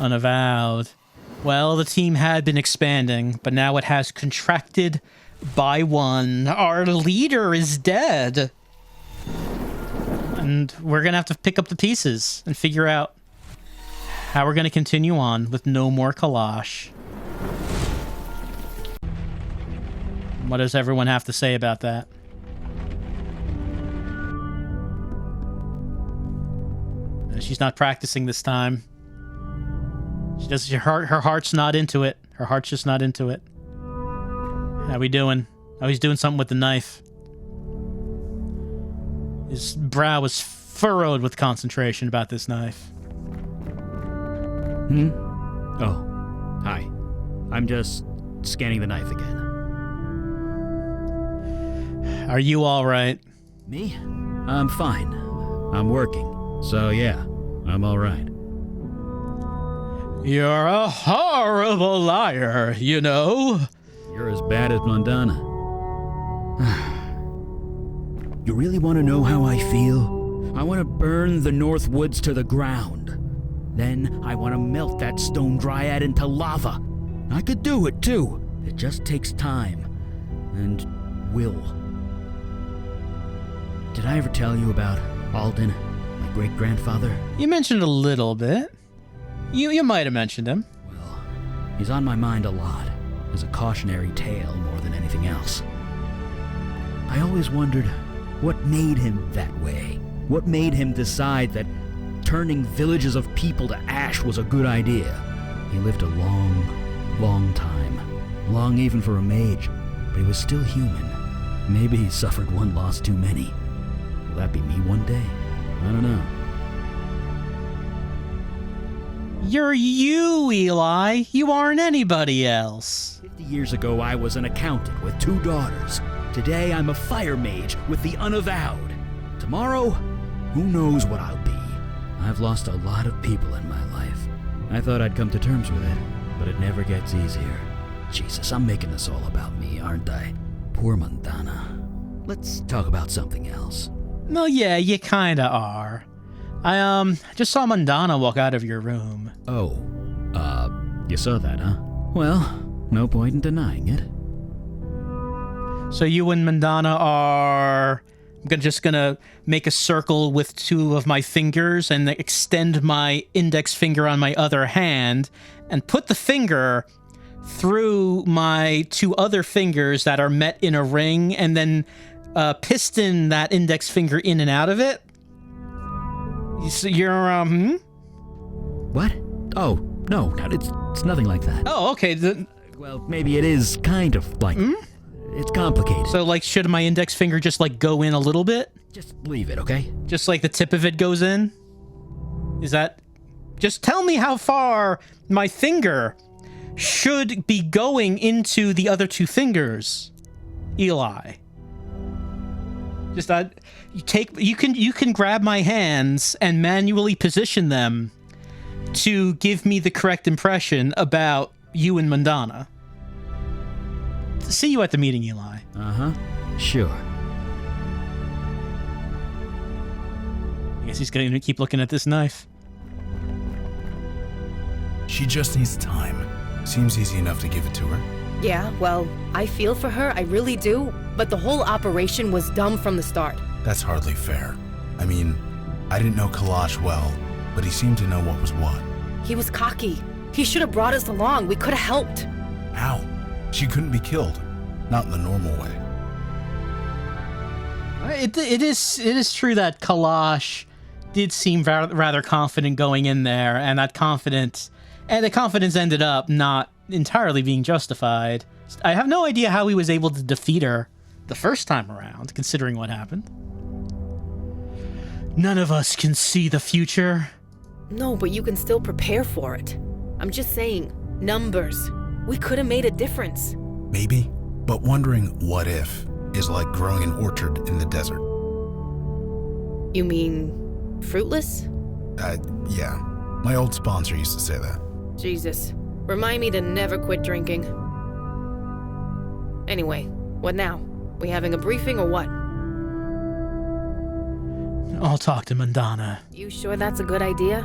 Unavowed. Well, the team had been expanding, but now it has contracted by one. Our leader is dead. And we're going to have to pick up the pieces and figure out how we're going to continue on with no more Kalash. What does everyone have to say about that? She's not practicing this time. She does. Her heart's not into it. Her heart's just not into it. How we doing? Oh, he's doing something with the knife. His brow was furrowed with concentration about this knife. Oh, hi. I'm just scanning the knife again. Are you all right? Me? I'm fine. I'm working. So yeah, I'm all right. You're a horrible liar, you know. You're as bad as Mandana. You really want to know how I feel? I want to burn the North Woods to the ground. Then I want to melt that stone dryad into lava. I could do it too. It just takes time. And will. Did I ever tell you about Alden, my great-grandfather? You mentioned a little bit. You might have mentioned him. Well, he's on my mind a lot, as a cautionary tale more than anything else. I always wondered what made him that way. What made him decide that turning villages of people to ash was a good idea. He lived a long, long time. Long even for a mage, but he was still human. Maybe he suffered one loss too many. Will that be me one day? I don't know. You're you, Eli. You aren't anybody else. 50 years ago, I was an accountant with 2 daughters. Today, I'm a fire mage with the Unavowed. Tomorrow, who knows what I'll be. I've lost a lot of people in my life. I thought I'd come to terms with it, but it never gets easier. Jesus, I'm making this all about me, aren't I? Poor Mandana. Let's talk about something else. Well, yeah, you kinda are. I just saw Mandana walk out of your room. Oh, you saw that, huh? Well, no point in denying it. So you and Mandana are... I'm just gonna make a circle with 2 of my fingers and extend my index finger on my other hand and put the finger through my 2 other fingers that are met in a ring and then piston that index finger in and out of it. So you're, What? Oh, no, it's nothing like that. Oh, okay. Well, maybe it is kind of like... It's complicated. So, like, should my index finger just, like, go in a little bit? Just leave it, okay? Just like the tip of it goes in? Is that... Just tell me how far my finger should be going into the other 2 fingers, Eli. Just that... You can grab my hands and manually position them to give me the correct impression about you and Mandana. See you at the meeting, Eli. Uh-huh. Sure. I guess he's going to keep looking at this knife. She just needs time. Seems easy enough to give it to her. Yeah, well, I feel for her, I really do. But the whole operation was dumb from the start. That's hardly fair. I mean, I didn't know Kalash well, but he seemed to know what was what. He was cocky. He should have brought us along. We could have helped. How? She couldn't be killed. Not in the normal way. It is true that Kalash did seem rather confident going in there, and the confidence ended up not entirely being justified. I have no idea how he was able to defeat her the first time around, considering what happened. None of us can see the future. No, but you can still prepare for it. I'm just saying, numbers. We could have made a difference. Maybe, but wondering what if is like growing an orchard in the desert. You mean fruitless? Yeah. My old sponsor used to say that. Jesus. Remind me to never quit drinking. Anyway, what now? We having a briefing or what? I'll talk to Mandana. You sure that's a good idea?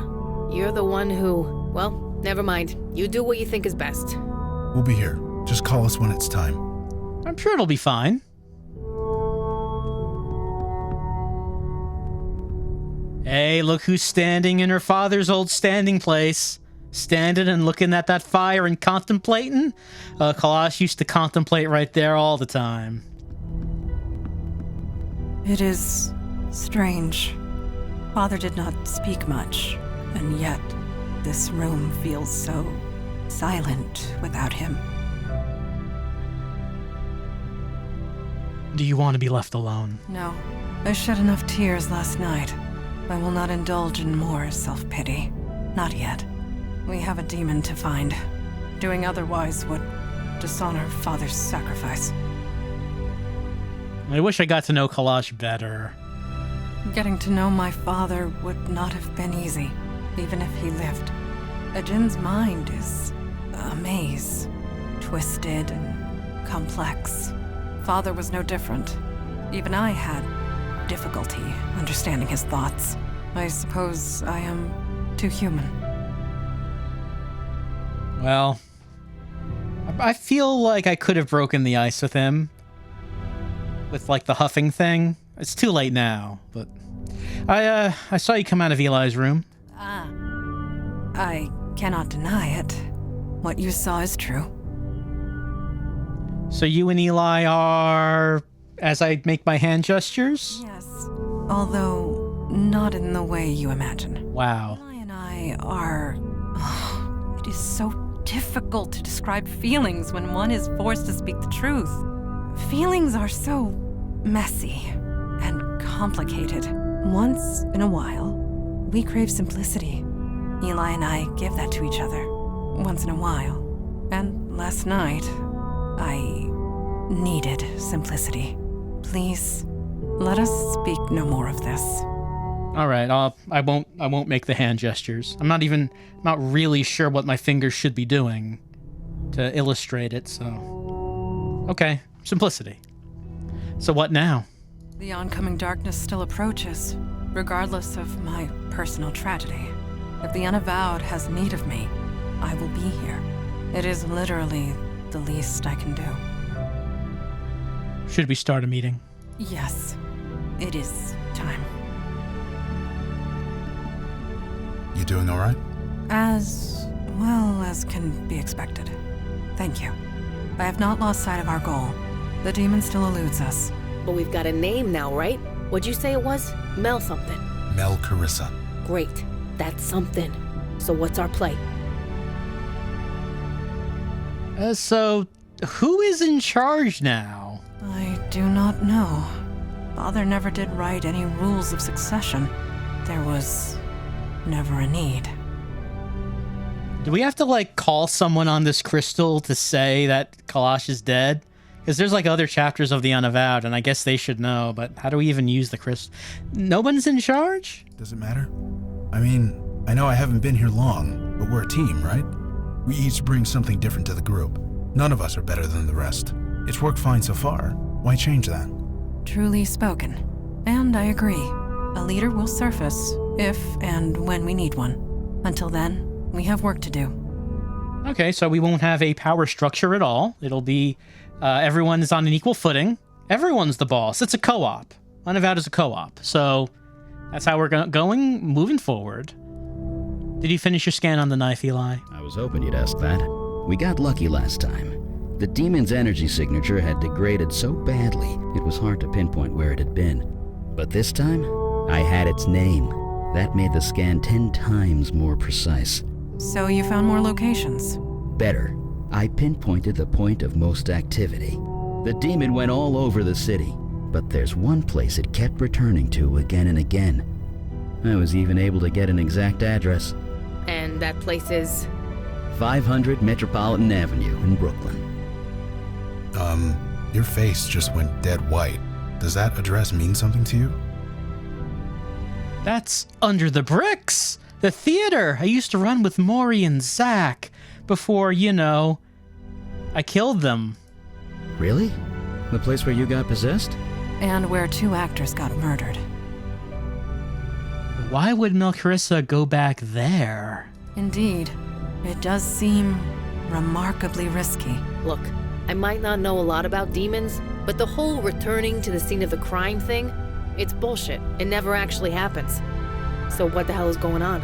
You're the one who, well, Never mind. You do what you think is best. We'll be here. Just call us when it's time. I'm sure it'll be fine. Hey, look who's standing in her father's old standing place. Standing and looking at that fire and contemplating. Kalash used to contemplate right there all the time. It is strange. Father did not speak much, and yet this room feels so silent without him. Do you want to be left alone? No. I shed enough tears last night. I will not indulge in more self-pity. Not yet. We have a demon to find. Doing otherwise would dishonor Father's sacrifice. I wish I got to know Kalash better. Getting to know my father would not have been easy, even if he lived. Ajin's mind is a maze, twisted and complex. Father was no different. Even I had difficulty understanding his thoughts. I suppose I am too human. Well, I feel like I could have broken the ice with him. With, like, the huffing thing. It's too late now, but... I saw you come out of Eli's room. I cannot deny it. What you saw is true. So you and Eli are... as I make my hand gestures? Yes. Although, not in the way you imagine. Wow. Eli and I are... it is so difficult to describe feelings when one is forced to speak the truth. Feelings are so messy and complicated. Once in a while, we crave simplicity. Eli and I give that to each other, once in a while. And last night, I needed simplicity. Please, let us speak no more of this. All right, I won't make the hand gestures. I'm not really sure what my fingers should be doing to illustrate it, so... Okay, simplicity. So what now? The oncoming darkness still approaches, regardless of my personal tragedy. If the Unavowed has need of me, I will be here. It is literally the least I can do. Should we start a meeting? Yes, it is time. You doing all right? As well as can be expected. Thank you. I have not lost sight of our goal. The demon still eludes us. But we've got a name now, right? What'd you say it was? Mel something. Mel Carissa. Great. That's something. So what's our play? So, who is in charge now? I do not know. Father never did write any rules of succession. There was never a need. Do we have to, like, call someone on this crystal to say that Kalash is dead? Because there's, like, other chapters of the Unavowed, and I guess they should know, but how do we even use the crystal? No one's in charge? Does it matter? I mean, I know I haven't been here long, but we're a team, right? We each bring something different to the group. None of us are better than the rest. It's worked fine so far. Why change that? Truly spoken. And I agree. A leader will surface if and when we need one. Until then, we have work to do. Okay, so we won't have a power structure at all. It'll be everyone is on an equal footing. Everyone's the boss. It's a co-op. Unavowed is a co-op. So that's how we're going moving forward. Did you finish your scan on the knife, Eli? I was hoping you'd ask that. We got lucky last time. The demon's energy signature had degraded so badly, it was hard to pinpoint where it had been. But this time, I had its name. That made the scan 10 times more precise. So you found more locations? Better. I pinpointed the point of most activity. The demon went all over the city, but there's one place it kept returning to again and again. I was even able to get an exact address. And that place is? 500 Metropolitan Avenue in Brooklyn. Your face just went dead white. Does that address mean something to you? That's Under the Bricks! The theater I used to run with Maury and Zach before, I killed them. Really? The place where you got possessed? And where 2 actors got murdered. Why would Mel Carissa go back there? Indeed. It does seem remarkably risky. Look, I might not know a lot about demons, but the whole returning to the scene of the crime thing, it's bullshit. It never actually happens. So what the hell is going on?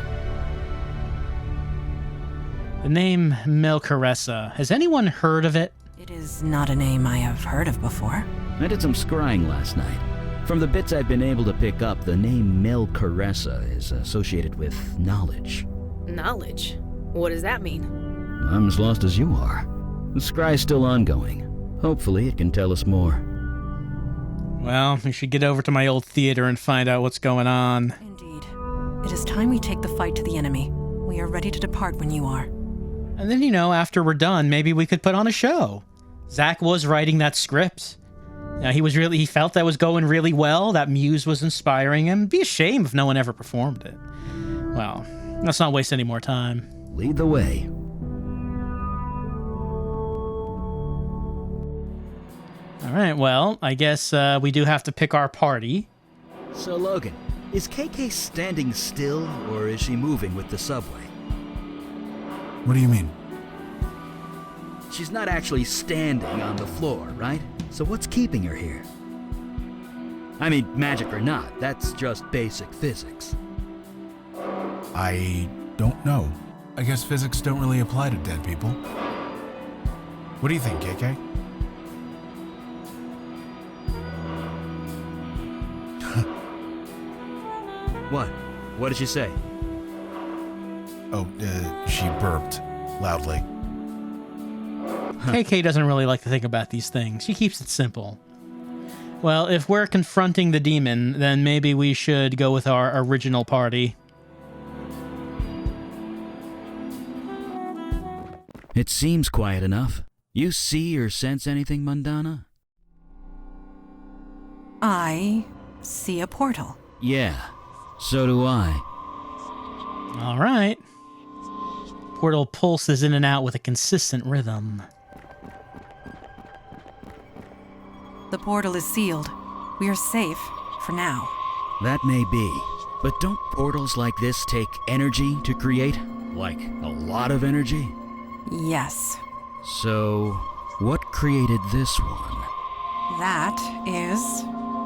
The name Melcaressa. Has anyone heard of it? It is not a name I have heard of before. I did some scrying last night. From the bits I've been able to pick up, the name Melcaressa is associated with knowledge. Knowledge? What does that mean? I'm as lost as you are. The scry's still ongoing. Hopefully it can tell us more. Well, we should get over to my old theater and find out what's going on. Indeed. It is time we take the fight to the enemy. We are ready to depart when you are. And then, after we're done, maybe we could put on a show. Zach was writing that script. He felt that was going really well, that Muse was inspiring him. It'd be a shame if no one ever performed it. Well, let's not waste any more time. Lead the way. All right, well, I guess we do have to pick our party. So, Logan, is KK standing still, or is she moving with the subway? What do you mean? She's not actually standing on the floor, right? So what's keeping her here? I mean, magic or not, that's just basic physics. I don't know. I guess physics don't really apply to dead people. What do you think, KK? What? What did she say? Oh, she burped loudly. KK doesn't really like to think about these things. She keeps it simple. Well, if we're confronting the demon, then maybe we should go with our original party. It seems quiet enough. You see or sense anything, Mundana? I see a portal. Yeah, so do I. All right. Portal pulses in and out with a consistent rhythm. The portal is sealed. We are safe, for now. That may be, but don't portals like this take energy to create? Like, a lot of energy? Yes. So, what created this one? That is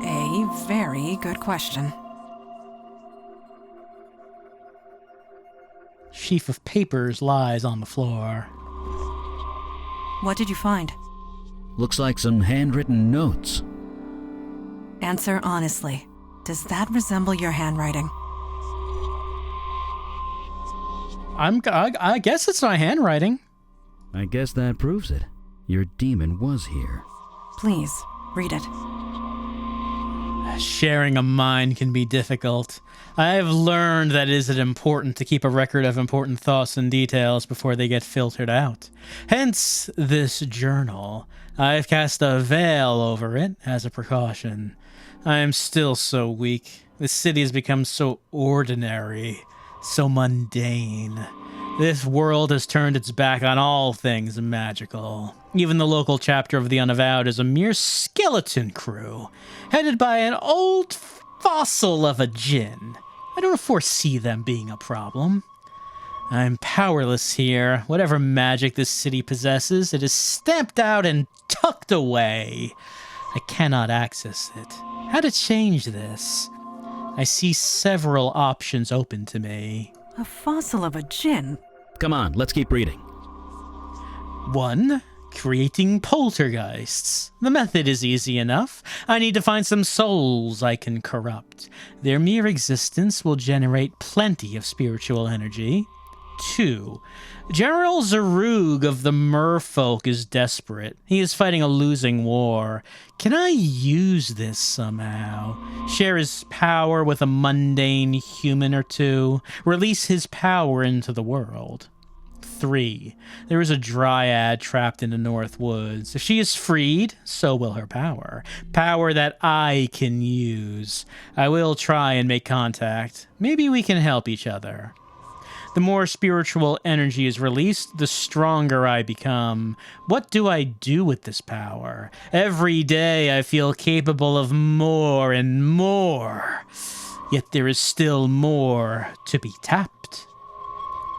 a very good question. Sheaf of papers lies on the floor. What did you find? Looks like some handwritten notes. Answer honestly. Does that resemble your handwriting? I guess it's my handwriting. I guess that proves it. Your demon was here. Please, read it. Sharing a mind can be difficult. I have learned that it is important to keep a record of important thoughts and details before they get filtered out. Hence, this journal. I've cast a veil over it as a precaution. I am still so weak. The city has become so ordinary, so mundane. This world has turned its back on all things magical. Even the local chapter of the Unavowed is a mere skeleton crew, headed by an old fossil of a djinn. I don't foresee them being a problem. I'm powerless here. Whatever magic this city possesses, it is stamped out and tucked away. I cannot access it. How to change this? I see several options open to me. A fossil of a djinn? Come on, let's keep reading. 1. Creating poltergeists. The method is easy enough. I need to find some souls I can corrupt. Their mere existence will generate plenty of spiritual energy. 2. General Zarug of the Merfolk is desperate. He is fighting a losing war. Can I use this somehow? Share his power with a mundane human or two. Release his power into the world. 3. There is a dryad trapped in the North Woods. If she is freed, so will her power. Power that I can use. I will try and make contact. Maybe we can help each other. The more spiritual energy is released, the stronger I become. What do I do with this power? Every day I feel capable of more and more. Yet there is still more to be tapped.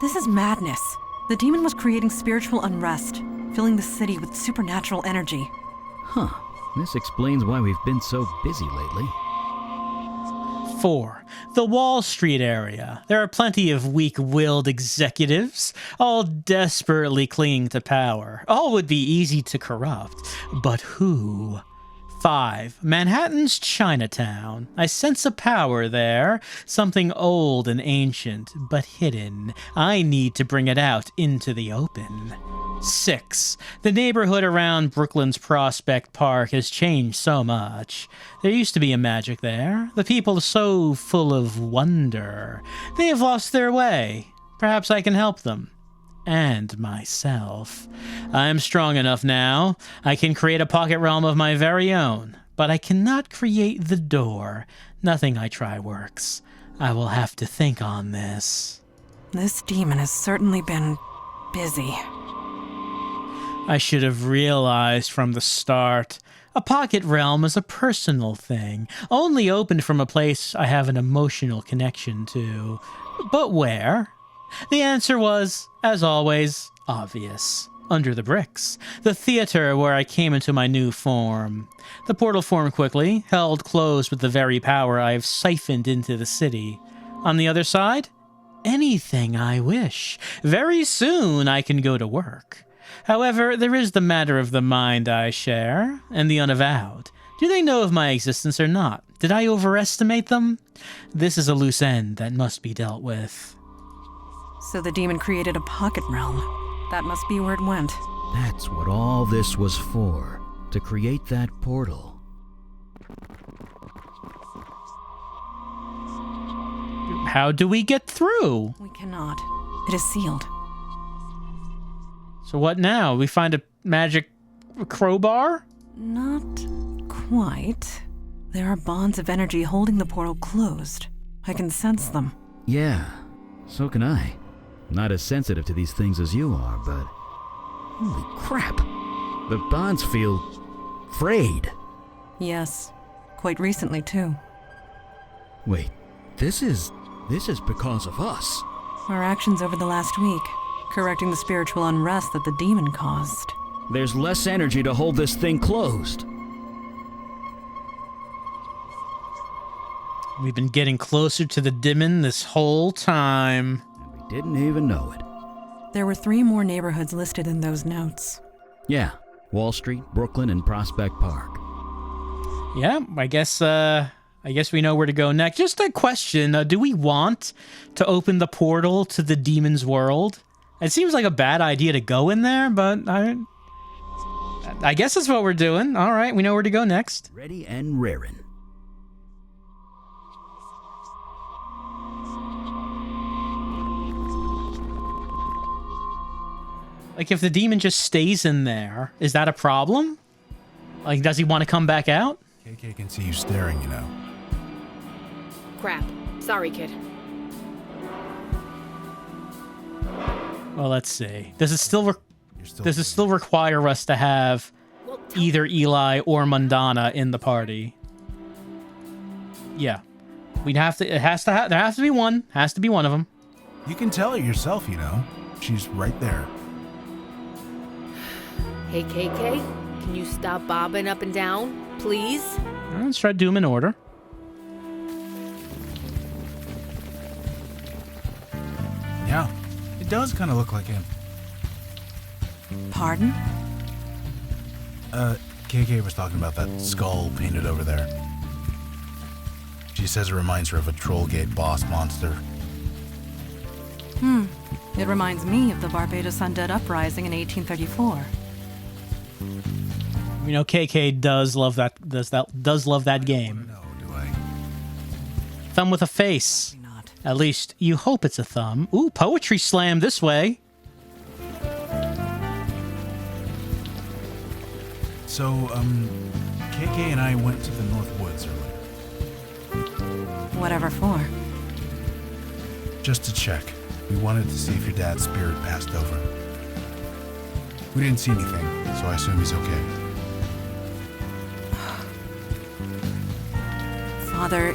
This is madness. The demon was creating spiritual unrest, filling the city with supernatural energy. Huh. This explains why we've been so busy lately. 4. The Wall Street area. There are plenty of weak-willed executives, all desperately clinging to power. All would be easy to corrupt, but who? 5. Manhattan's Chinatown. I sense a power there, something old and ancient, but hidden. I need to bring it out into the open. 6. The neighborhood around Brooklyn's Prospect Park has changed so much. There used to be a magic there. The people are so full of wonder. They have lost their way. Perhaps I can help them. And myself. I am strong enough now. I can create a pocket realm of my very own. But I cannot create the door. Nothing I try works. I will have to think on this. This demon has certainly been busy. I should have realized from the start. A pocket realm is a personal thing, only opened from a place I have an emotional connection to. But where? The answer was, as always, obvious. Under the bricks. The theater where I came into my new form. The portal formed quickly, held closed with the very power I have siphoned into the city. On the other side? Anything I wish. Very soon I can go to work. However, there is the matter of the mind I share, and the Unavowed. Do they know of my existence or not? Did I overestimate them? This is a loose end that must be dealt with. So the demon created a pocket realm. That must be where it went. That's what all this was for. To create that portal. How do we get through? We cannot. It is sealed. So what now? We find a magic crowbar? Not quite. There are bonds of energy holding the portal closed. I can sense them. Yeah, so can I. Not as sensitive to these things as you are, but... Holy crap! The bonds feel... frayed. Yes. Quite recently, too. Wait, this is because of us. Our actions over the last week, correcting the spiritual unrest that the demon caused. There's less energy to hold this thing closed. We've been getting closer to the demon this whole time. And we didn't even know it. There were 3 more neighborhoods listed in those notes. Yeah, Wall Street, Brooklyn, and Prospect Park. Yeah, I guess we know where to go next. Just a question, do we want to open the portal to the demon's world? It seems like a bad idea to go in there, but I guess that's what we're doing. All right, we know where to go next. Ready and raring. Like, if the demon just stays in there, is that a problem? Like, does he want to come back out? KK can see you staring, you know. Crap. Sorry, kid. Well, let's see. Does it still You're still require us to have Well, either Eli or Mundana in the party? Yeah. We'd have to. There has to be one. Has to be one of them. You can tell it yourself, you know. She's right there. Hey, KK, can you stop bobbing up and down, please? All right, let's try to do them in order. Yeah, it does kind of look like him. Pardon? KK was talking about that skull painted over there. She says it reminds her of a Trollgate boss monster. It reminds me of the Barbados Undead Uprising in 1834. You know, KK does love that. Does love that game. No, do I? Thumb with a face. Not. At least you hope it's a thumb. Ooh, poetry slam this way. So, KK and I went to the North Woods earlier. Whatever for. Just to check. We wanted to see if your dad's spirit passed over. We didn't see anything, so I assume he's okay. Father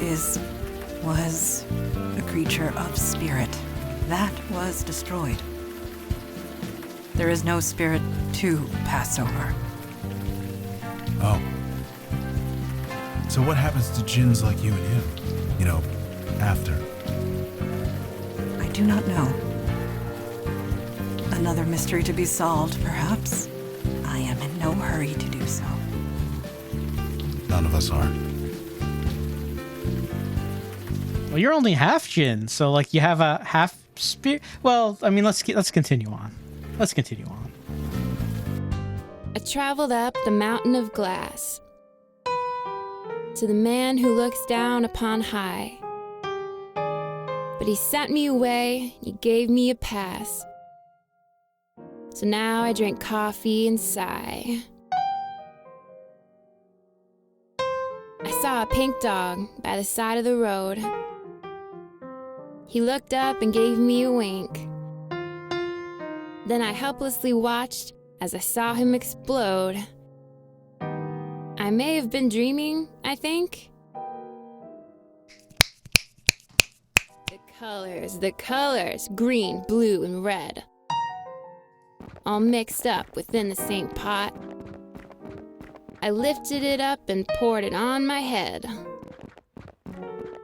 was a creature of spirit. That was destroyed. There is no spirit to pass over. Oh. So what happens to djinns like you and him? You know, after? I do not know. Another mystery to be solved, perhaps. I am in no hurry to do so. None of us are. Well, you're only half djinn, so like you have a half spirit. Well, I mean, let's continue on. Let's continue on. I traveled up the mountain of glass to the man who looks down upon high. But he sent me away, he gave me a pass. So now I drink coffee and sigh. I saw a pink dog by the side of the road. He looked up and gave me a wink. Then I helplessly watched as I saw him explode. I may have been dreaming, I think. The colors, green, blue, and red. All mixed up within the same pot. I lifted it up and poured it on my head.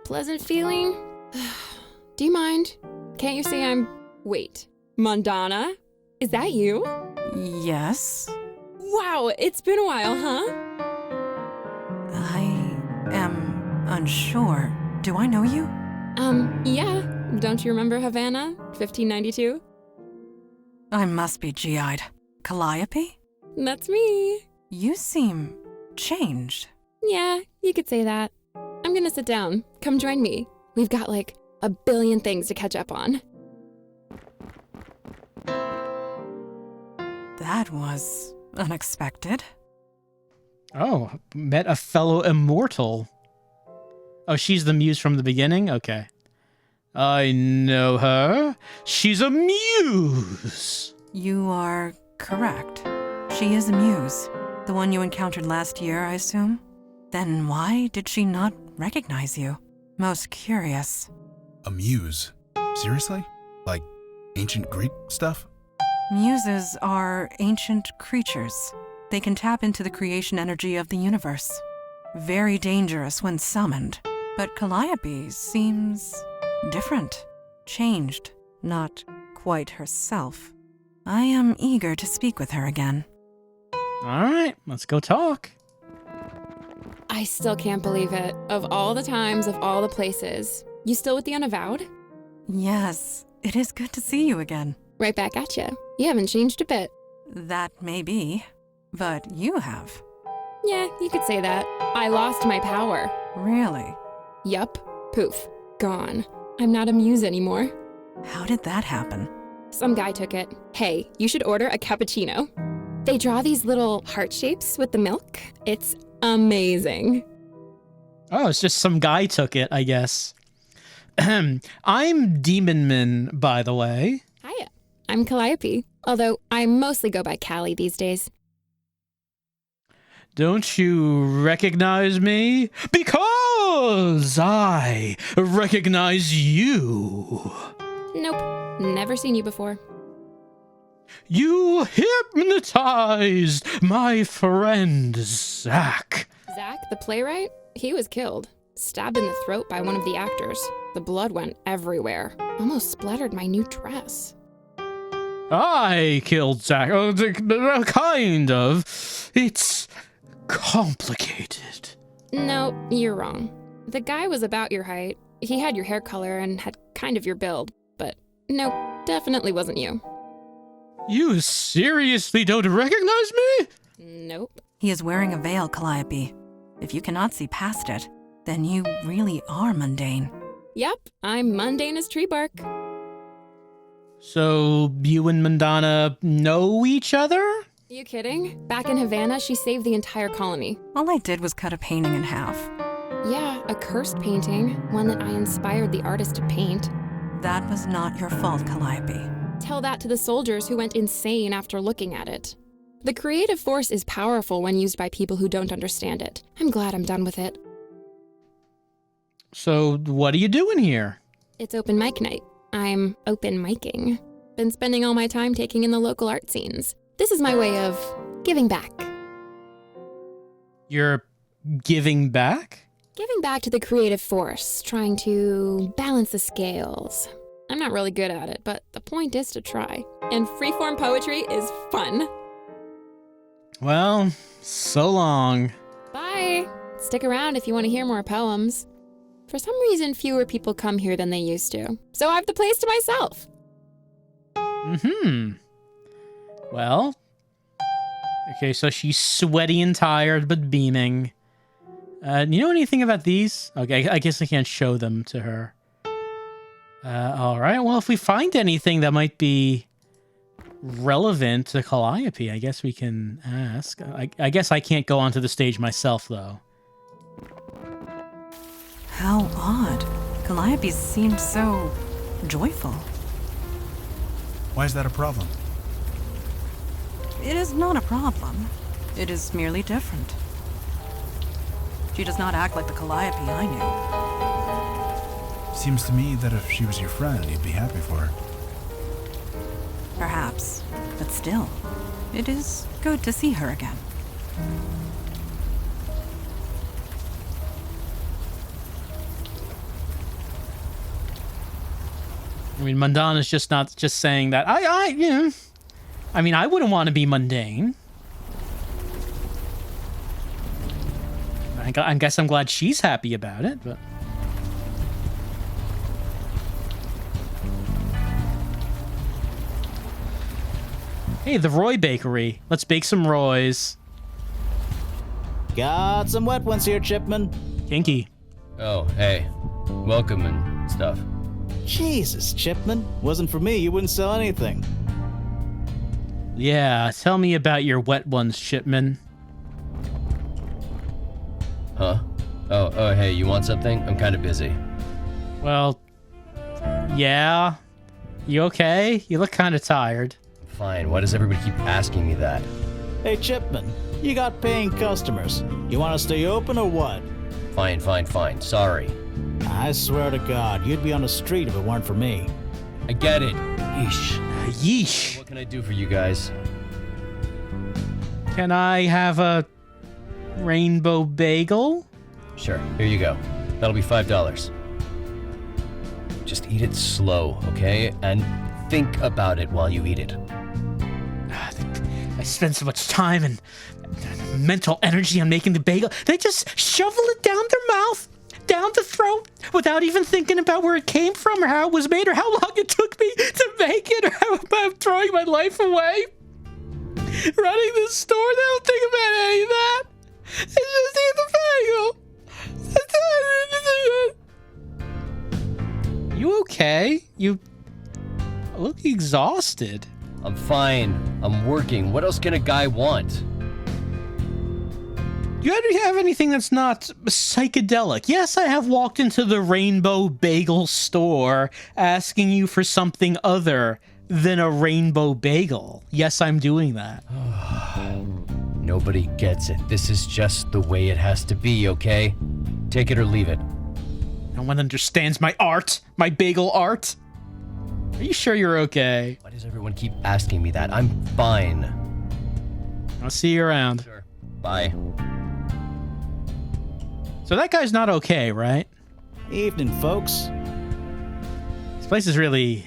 Pleasant feeling? Do you mind? Can't you say I'm... Wait, Mandana? Is that you? Yes? Wow, it's been a while, huh? I am unsure. Do I know you? Yeah. Don't you remember Havana, 1592? I must be G-eyed. Calliope? That's me. You seem changed. Yeah, you could say that. I'm gonna sit down. Come join me. We've got like a billion things to catch up on. That was unexpected. Oh, met a fellow immortal. Oh, she's the muse from the beginning? Okay. I know her. She's a muse. You are correct. She is a muse. The one you encountered last year, I assume? Then why did she not recognize you? Most curious. A muse? Seriously? Like ancient Greek stuff? Muses are ancient creatures. They can tap into the creation energy of the universe. Very dangerous when summoned. But Calliope seems different, changed, not quite herself. I am eager to speak with her again. All right, let's go talk. I still can't believe it. Of all the times, of all the places. You still with the Unavowed? Yes, it is good to see you again. Right back at you. You haven't changed a bit. That may be, but you have. Yeah, you could say that. I lost my power. Really? Yup. Poof. Gone. I'm not a muse anymore. How did that happen? Some guy took it. Hey, you should order a cappuccino. They draw these little heart shapes with the milk. It's amazing. Oh, it's just some guy took it, I guess. I'm Demonman, by the way. Hiya. I'm Calliope, although I mostly go by Callie these days. Don't you recognize me? Because I recognize you. Nope, never seen you before. You hypnotized my friend, Zach. Zach, the playwright? He was killed. Stabbed in the throat by one of the actors. The blood went everywhere. Almost splattered my new dress. I killed Zach. Oh, kind of. It's complicated. No, you're wrong. The guy was about your height. He had your hair color and had kind of your build. But nope, definitely wasn't you. You seriously don't recognize me? Nope. He is wearing a veil, Calliope. If you cannot see past it, then you really are mundane. Yep, I'm mundane as tree bark. So you and Mandana know each other? You kidding? Back in Havana, she saved the entire colony. All I did was cut a painting in half. Yeah, a cursed painting, one that I inspired the artist to paint. That was not your fault, Calliope. Tell that to the soldiers who went insane after looking at it. The creative force is powerful when used by people who don't understand it. I'm glad I'm done with it. So what are you doing here? It's open mic night. I'm open micing. been spending all my time taking in the local art scenes. This is my way of giving back. You're giving back? Giving back to the creative force, trying to balance the scales. I'm not really good at it, but the point is to try. And freeform poetry is fun. Well, so long. Bye. Stick around if you want to hear more poems. For some reason, fewer people come here than they used to, so I have the place to myself. Well, okay, so she's sweaty and tired, but beaming. You know anything about these? Okay, I guess I can't show them to her. All right, well, if we find anything that might be relevant to Calliope, I guess we can ask. I guess I can't go onto the stage myself, though. How odd. Calliope seemed so joyful. Why is that a problem? It is not a problem. It is merely different. She does not act like the Calliope I knew. Seems to me that if she was your friend, you'd be happy for her. Perhaps, but still, it is good to see her again. I mean, mundane is just not just saying that. I mean, I wouldn't want to be mundane. I guess I'm glad she's happy about it, but... Hey, the Roy Bakery. Let's bake some Roys. Got some wet ones here, Chipman. Kinky. Oh, hey. Welcome and stuff. Jesus, Chipman. Wasn't for me, you wouldn't sell anything. Yeah, tell me about your wet ones, Shipman. Huh? Oh, hey, you want something? I'm kind of busy. Well, yeah. You okay? You look kind of tired. Fine, why does everybody keep asking me that? Hey, Chipman, you got paying customers. You want to stay open or what? Fine, sorry. I swear to God, you'd be on the street if it weren't for me. I get it. Yeesh. Yeesh. What can I do for you guys? Can I have a rainbow bagel? Sure, here you go. That'll be $5. Just eat it slow, okay? And think about it while you eat it. I spend so much time and mental energy on making the bagel. They just shovel it down their mouth, down the throat, without even thinking about where it came from or how it was made or how long it took me to make it or how I'm throwing my life away. Running this store, they don't think about any of that. They just eat the bagel. You okay? You look exhausted. I'm fine. I'm working. What else can a guy want? Do you have anything that's not psychedelic? Yes, I have walked into the Rainbow Bagel store asking you for something other than a rainbow bagel. Yes, I'm doing that. Nobody gets it. This is just the way it has to be, okay? Take it or leave it. No one understands my art, my bagel art. Are you sure you're okay? Why does everyone keep asking me that? I'm fine. I'll see you around. Sure. Bye. So that guy's not okay, right? Evening, folks. This place is really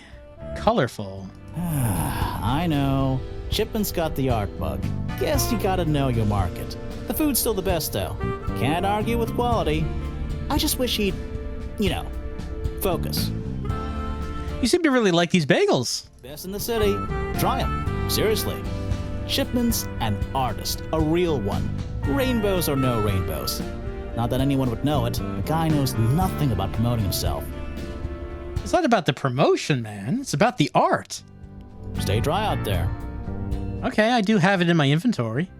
colorful. I know. Chipman's got the art bug. Guess you gotta know your market. The food's still the best, though. Can't argue with quality. I just wish he'd, focus. You seem to really like these bagels. Best in the city. Try 'em. Seriously. Chipman's an artist. A real one. Rainbows or no rainbows. Not that anyone would know it. The guy knows nothing about promoting himself. It's not about the promotion, man. It's about the art. Stay dry out there. Okay, I do have it in my inventory.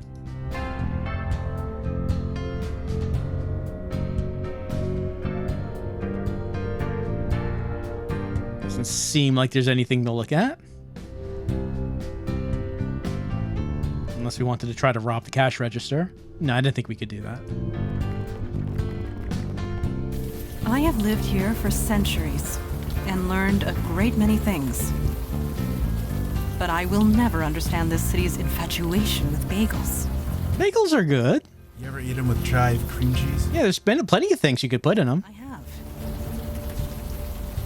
Doesn't seem like there's anything to look at. Unless we wanted to try to rob the cash register. No, I didn't think we could do that. I have lived here for centuries and learned a great many things. but I will never understand this city's infatuation with bagels. Bagels are good. You ever eat them with chive cream cheese? Yeah, there's been plenty of things you could put in them. I have.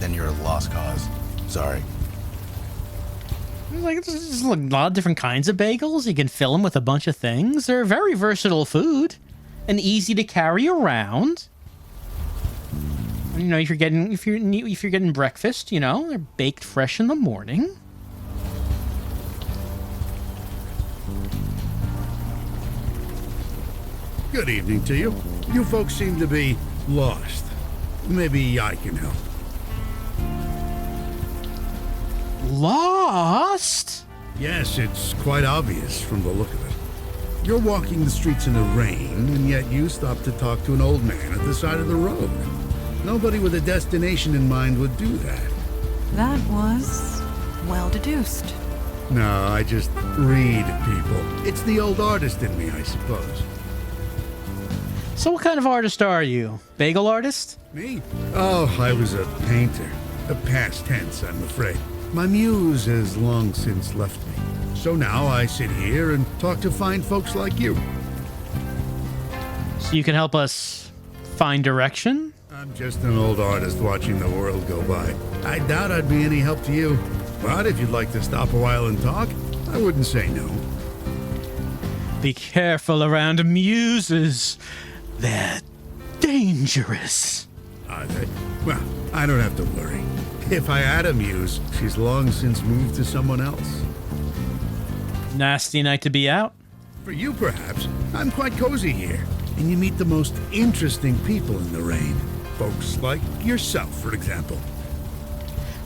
Then you're a lost cause. Sorry. Like, there's a lot of different kinds of bagels. You can fill them with a bunch of things. They're very versatile food and easy to carry around. You know, if you're getting breakfast, you know, they're baked fresh in the morning. Good evening to you. You folks seem to be lost. Maybe I can help. Lost? Yes, it's quite obvious from the look of it. You're walking the streets in the rain, and yet you stop to talk to an old man at the side of the road. Nobody with a destination in mind would do that. That was well deduced. No, I just read people. It's the old artist in me, I suppose. So what kind of artist are you? Bagel artist? Me? Oh, I was a painter. A past tense, I'm afraid. My muse has long since left me. So now I sit here and talk to fine folks like you. So you can help us find direction? I'm just an old artist watching the world go by. I doubt I'd be any help to you. But if you'd like to stop a while and talk, I wouldn't say no. Be careful around muses. They're dangerous. Are they? Well, I don't have to worry. If I had a muse, she's long since moved to someone else. Nasty night to be out. For you, perhaps. I'm quite cozy here. And you meet the most interesting people in the rain. Folks like yourself, for example.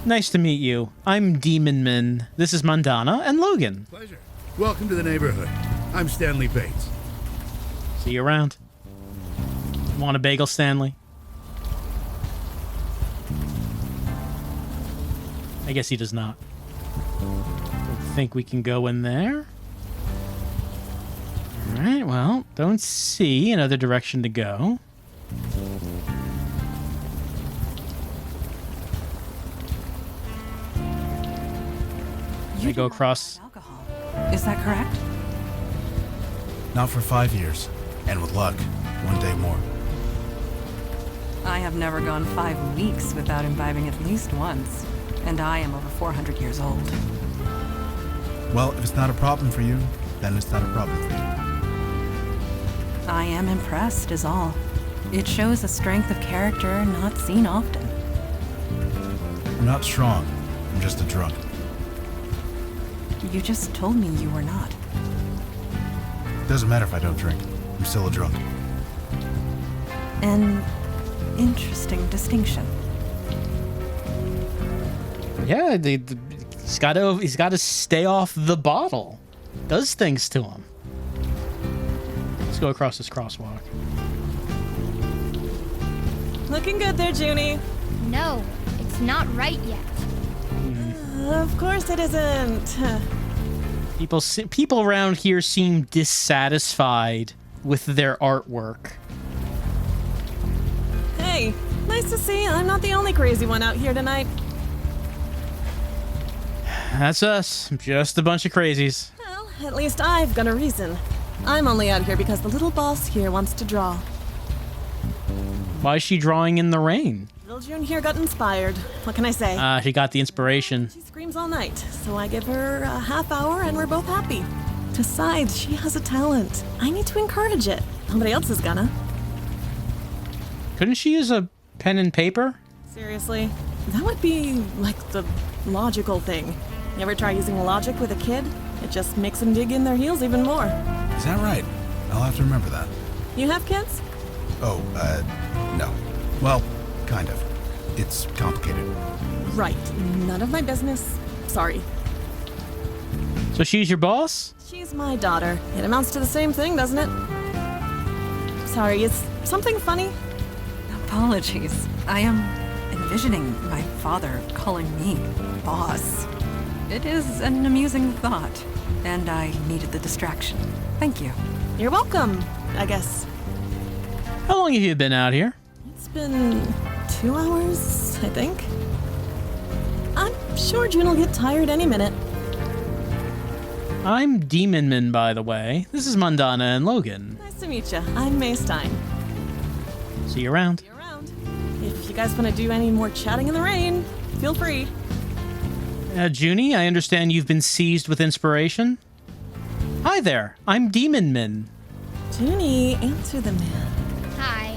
Nice to meet you. I'm Demon Man. This is Mandana and Logan. Pleasure. Welcome to the neighborhood. I'm Stanley Bates. See you around. Want a bagel, Stanley? I guess he does not. Don't think we can go in there. Alright, well, don't see another direction to go. I go across. Alcohol. Is that correct? Not for 5 years. And with luck, one day more. I have never gone 5 weeks without imbibing at least once. And I am over 400 years old. Well, if it's not a problem for you, then it's not a problem for you. I am impressed, is all. It shows a strength of character not seen often. I'm not strong. I'm just a drunk. You just told me you were not. Doesn't matter if I don't drink. I'm still a drunk. An interesting distinction. Yeah, he's got to stay off the bottle. Does things to him. Let's go across this crosswalk. Looking good there, Junie. No, it's not right yet. Of course it isn't. People around here seem dissatisfied with their artwork. Hey, nice to see I'm not the only crazy one out here tonight. That's us. Just a bunch of crazies. Well, at least I've got a reason. I'm only out here because the little boss here wants to draw. Why is she drawing in the rain? Little June here got inspired. What can I say? She got the inspiration. She screams all night, so I give her a half hour and we're both happy. Besides, she has a talent. I need to encourage it. Nobody else is gonna. Couldn't she use a pen and paper? Seriously? That would be like the logical thing. You ever try using logic with a kid? It just makes them dig in their heels even more. Is that right? I'll have to remember that. You have kids? Oh, no. Well, kind of. It's complicated. Right. None of my business. Sorry. So she's your boss? She's my daughter. It amounts to the same thing, doesn't it? Sorry, is something funny? Apologies. I am envisioning my father calling me boss. It is an amusing thought, and I needed the distraction. Thank you. You're welcome, I guess. How long have you been out here? It's been 2 hours, I think. I'm sure June will get tired any minute. I'm Demonman, by the way. This is Mundana and Logan. Nice to meet you. I'm May Stein. See you around. See you around. If you guys want to do any more chatting in the rain, feel free. Junie, I understand you've been seized with inspiration. Hi there, I'm Demonman. Junie, answer the man. Hi.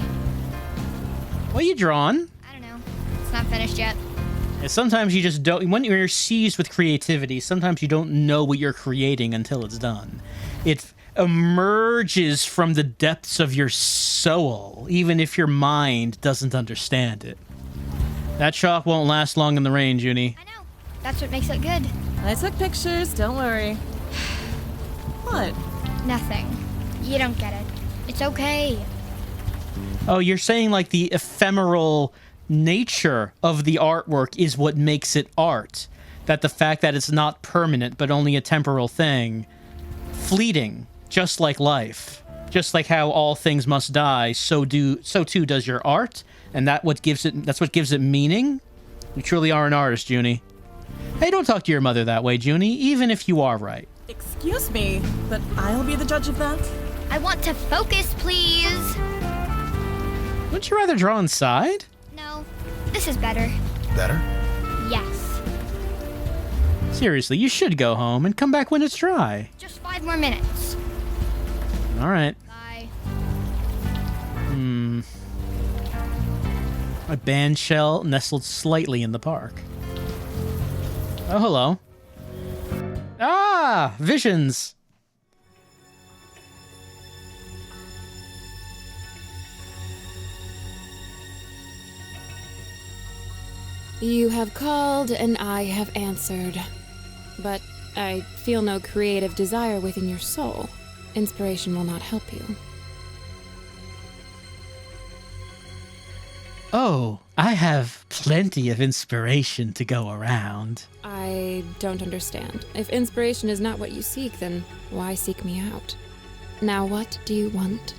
What are you drawing? I don't know. It's not finished yet. Yeah, sometimes you just don't. When you're seized with creativity, sometimes you don't know what you're creating until it's done. It emerges from the depths of your soul, even if your mind doesn't understand it. That chalk won't last long in the rain, Junie. I know. That's what makes it good. I took pictures, don't worry. What? Nothing. You don't get it. It's okay. Oh, you're saying like the ephemeral nature of the artwork is what makes it art. That the fact that it's not permanent, but only a temporal thing. Fleeting, just like life. Just like how all things must die, so too does your art. And that's what gives it meaning. You truly are an artist, Junie. Hey, don't talk to your mother that way, Junie, even if you are right. Excuse me, but I'll be the judge of that. I want to focus, please. Wouldn't you rather draw inside? No, this is better. Better? Yes. Seriously, you should go home and come back when it's dry. Just 5 more minutes. All right. Bye. A band shell nestled slightly in the park. Oh, hello. Ah, visions. You have called and I have answered. But I feel no creative desire within your soul. Inspiration will not help you. Oh, I have plenty of inspiration to go around. I don't understand. If inspiration is not what you seek, then why seek me out? Now what do you want?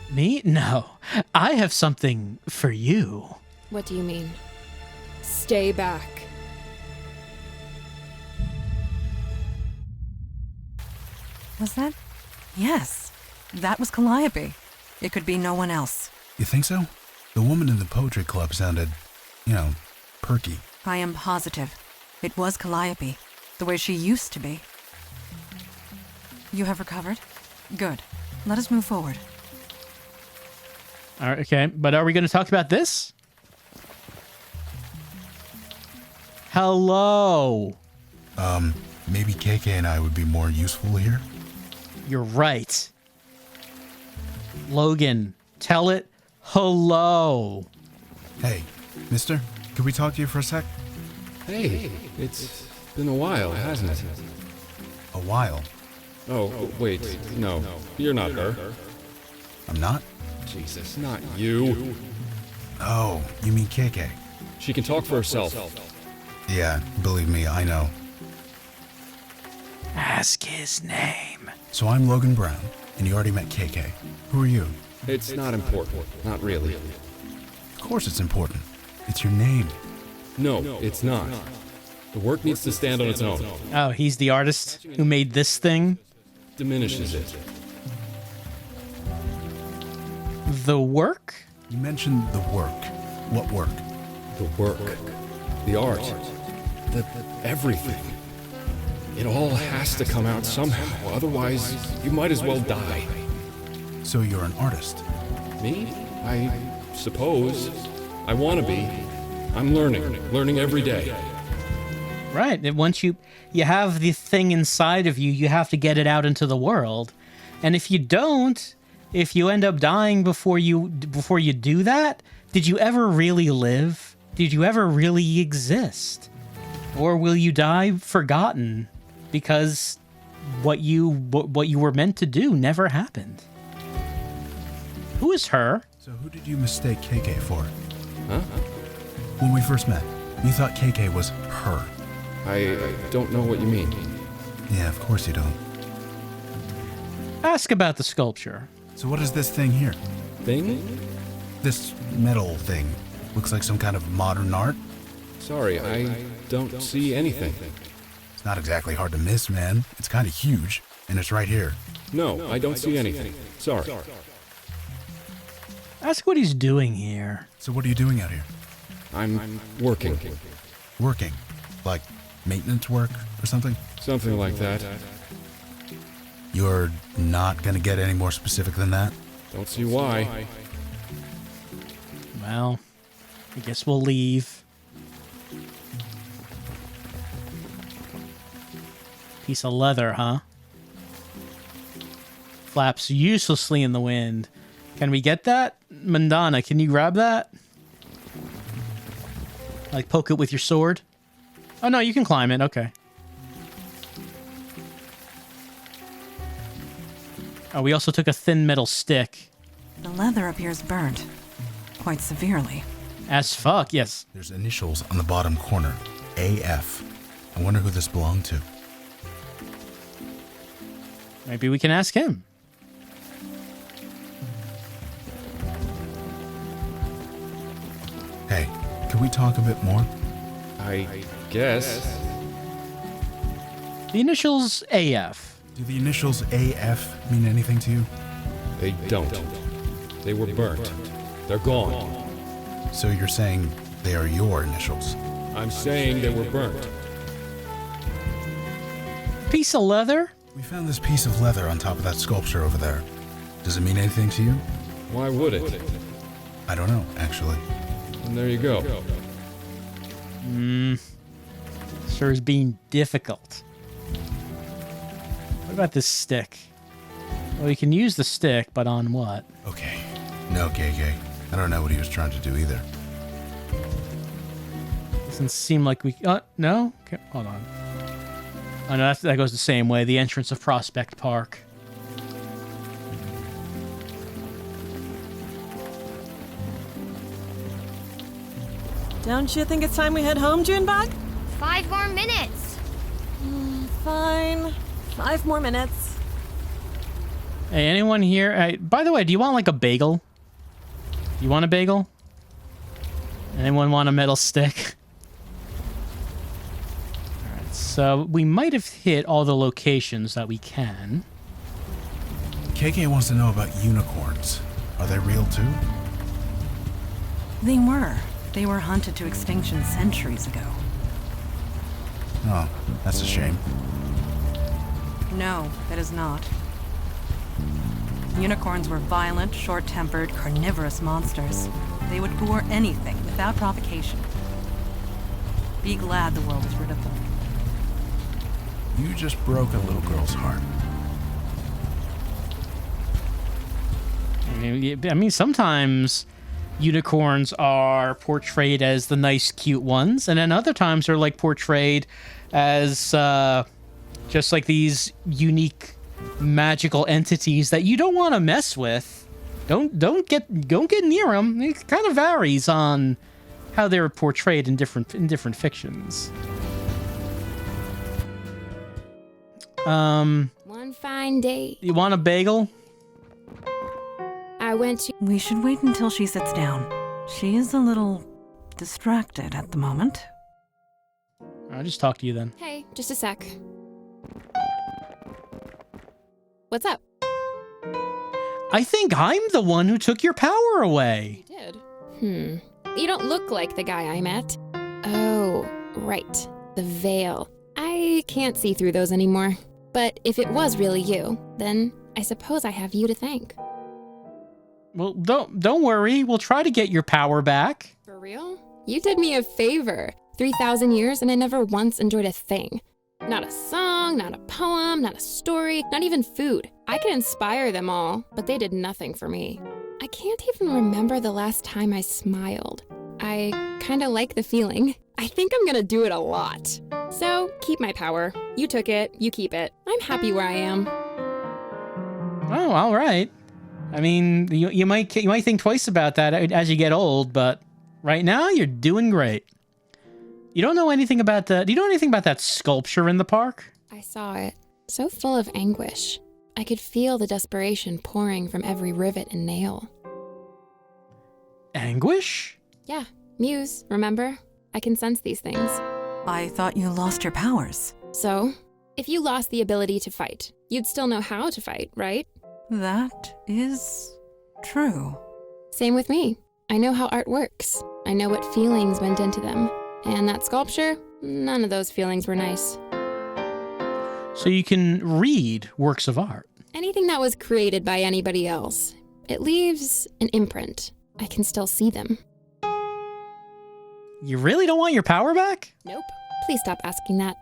Me? No. I have something for you. What do you mean? Stay back. Was that? Yes. That was Calliope. It could be no one else. You think so? The woman in the poetry club sounded, perky. I am positive. It was Calliope, the way she used to be. You have recovered? Good. Let us move forward. All right, okay, but are we going to talk about this? Hello. Maybe KK and I would be more useful here? You're right. Logan, tell it hello. Hey, mister, could we talk to you for a sec? Hey, it's been a while, hasn't it? A while? Oh, wait, no, you're not her. I'm not? Jesus, not you. Oh, you mean KK? She can talk for herself. Yeah, believe me, I know. Ask his name. So I'm Logan Brown, and you already met KK. Who are you? It's not important, not really. Of course it's important. It's your name. No, it's not. The work needs to stand on its own. Oh, he's the artist who made this thing? Diminishes it. The work? You mentioned the work. What work? The work. The art. The everything. It all has to come out somehow, otherwise you might as well die. So you're an artist? Me? I suppose. I want to be. I'm learning every day. Right. And once you have the thing inside of you, you have to get it out into the world. And if you don't, if you end up dying before you do that, did you ever really live? Did you ever really exist? Or will you die forgotten because what you were meant to do never happened? Who is her? So who did you mistake KK for? Huh? When we first met, you thought KK was her. I don't know what you mean. Yeah, of course you don't. Ask about the sculpture. So what is this thing here? Thing? This metal thing. Looks like some kind of modern art? Sorry, I don't see anything. Not exactly hard to miss, man. It's kind of huge, and it's right here. No, I don't see anything. Sorry. Ask what he's doing here. So what are you doing out here? I'm working. Working? Like maintenance work or something? Something like that. You're not gonna get any more specific than that? Don't see why. Well, I guess we'll leave. Piece of leather, huh? Flaps uselessly in the wind. Can we get that? Mandana, can you grab that? Like poke it with your sword? Oh no, you can climb it, okay. Oh, we also took a thin metal stick. The leather appears burnt. Quite severely. As fuck, yes. There's initials on the bottom corner. AF. I wonder who this belonged to. Maybe we can ask him. Hey, can we talk a bit more? I guess. The initials AF. Do the initials AF mean anything to you? They don't. They were burnt. They're gone. So you're saying they are your initials? I'm saying they were burnt. Piece of leather? We found this piece of leather on top of that sculpture over there. Does it mean anything to you? Why would it? I don't know, actually. And there you go. Sure is being difficult. What about this stick? Well, you can use the stick, but on what? Okay. No, KK. I don't know what he was trying to do either. Doesn't seem like we... no? Okay, hold on. Oh, no, that goes the same way. The entrance of Prospect Park. Don't you think it's time we head home, Junebug? 5 more minutes. Fine. 5 more minutes. Hey, anyone here? By the way, do you want like a bagel? You want a bagel? Anyone want a metal stick? Alright, so we might have hit all the locations that we can. KK wants to know about unicorns. Are they real too? They were. They were hunted to extinction centuries ago. Oh, that's a shame. No, it is not. Unicorns were violent, short-tempered, carnivorous monsters. They would gore anything without provocation. Be glad the world is rid of them. You just broke a little girl's heart. I mean, sometimes unicorns are portrayed as the nice, cute ones, and then other times they're like portrayed as just like these unique, magical entities that you don't want to mess with. Don't get near them. It kind of varies on how they're portrayed in different fictions. One fine day, You want a bagel? I went to... We should wait until she sits down. She is a little distracted at the moment. I'll just talk to you then. Hey, just a sec. What's up? I think I'm the one who took your power away. Did? You don't look like the guy I met. Oh, right. The veil. I can't see through those anymore. But if it was really you, then I suppose I have you to thank. Well, don't worry. We'll try to get your power back. For real? You did me a favor. 3,000 years and I never once enjoyed a thing. Not a song, not a poem, not a story, not even food. I could inspire them all, but they did nothing for me. I can't even remember the last time I smiled. I kinda like the feeling. I think I'm gonna do it a lot. So, keep my power. You took it, you keep it. I'm happy where I am. Oh, all right. I mean, you might think twice about that as you get old, but right now you're doing great. You don't know anything about do you know anything about that sculpture in the park? I saw it. So full of anguish. I could feel the desperation pouring from every rivet and nail. Anguish? Yeah, Muse, remember? I can sense these things. I thought you lost your powers. So, if you lost the ability to fight, you'd still know how to fight, right? That is true. Same with me. I know how art works. I know what feelings went into them. And that sculpture, none of those feelings were nice. So you can read works of art. Anything that was created by anybody else, it leaves an imprint. I can still see them. You really don't want your power back? Nope. Please stop asking that.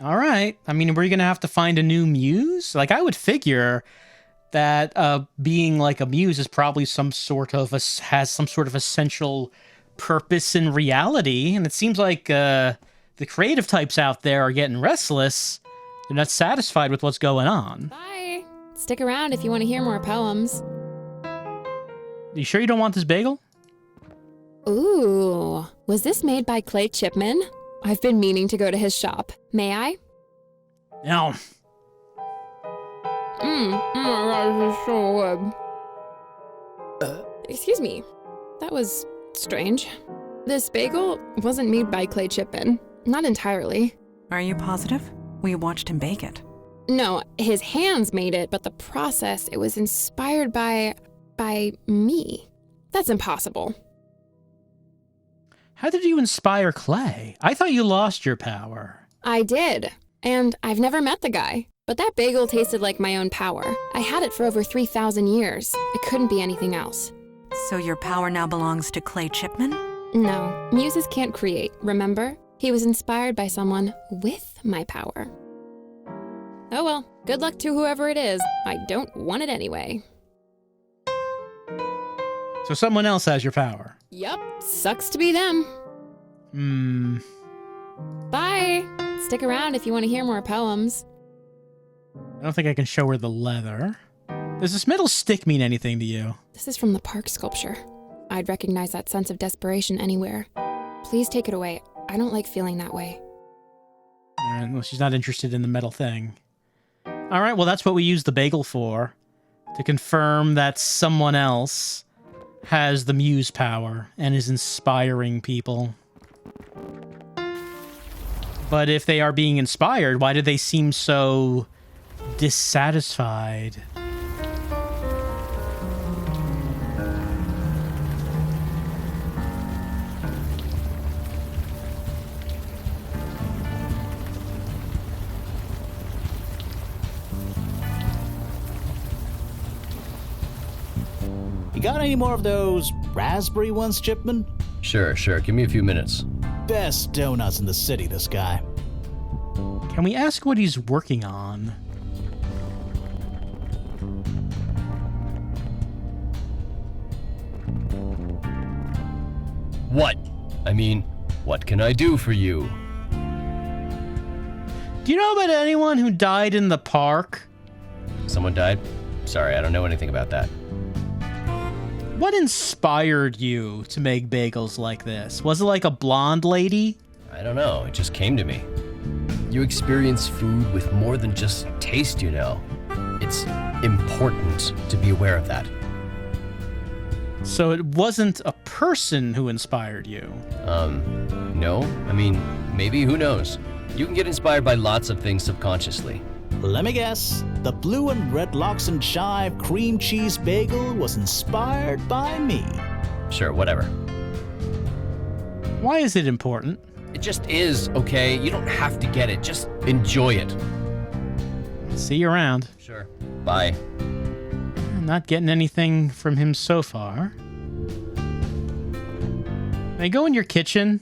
All right. I mean, were you going to have to find a new muse? Like, I would figure that being like a muse is probably has some sort of essential purpose in reality. And it seems like the creative types out there are getting restless. They're not satisfied with what's going on. Bye. Stick around if you want to hear more poems. You sure you don't want this bagel? Ooh, was this made by Clay Chipman? I've been meaning to go to his shop. May I? No. Oh my God, this is so good. Excuse me. That was strange. This bagel wasn't made by Clay Chipman. Not entirely. Are you positive? We watched him bake it. No, his hands made it, but the process, it was inspired by me. That's impossible. How did you inspire Clay? I thought you lost your power. I did. And I've never met the guy. But that bagel tasted like my own power. I had it for over 3,000 years. It couldn't be anything else. So your power now belongs to Clay Chipman? No, muses can't create, remember? He was inspired by someone with my power. Oh well, good luck to whoever it is. I don't want it anyway. So someone else has your power. Yup, sucks to be them. Bye. Stick around if you want to hear more poems. I don't think I can show her the leather. Does this metal stick mean anything to you? This is from the park sculpture. I'd recognize that sense of desperation anywhere. Please take it away. I don't like feeling that way. All right, well, she's not interested in the metal thing. All right, well, that's what we use the bagel for. To confirm that someone else has the muse power and is inspiring people. But if they are being inspired, why do they seem so dissatisfied? You got any more of those raspberry ones, Chipman? Sure. Give me a few minutes. Best donuts in the city, this guy. Can we ask what he's working on? What? I mean, what can I do for you? Do you know about anyone who died in the park? Someone died? Sorry, I don't know anything about that. What inspired you to make bagels like this? Was it like a blonde lady? I don't know, it just came to me. You experience food with more than just taste, you know. It's important to be aware of that. So it wasn't a person who inspired you? No. I mean, maybe, who knows? You can get inspired by lots of things subconsciously. Let me guess. The blue and red lox and chive cream cheese bagel was inspired by me. Sure, whatever. Why is it important? It just is, okay? You don't have to get it. Just enjoy it. See you around. Sure. Bye. I'm not getting anything from him so far. Can I go in your kitchen?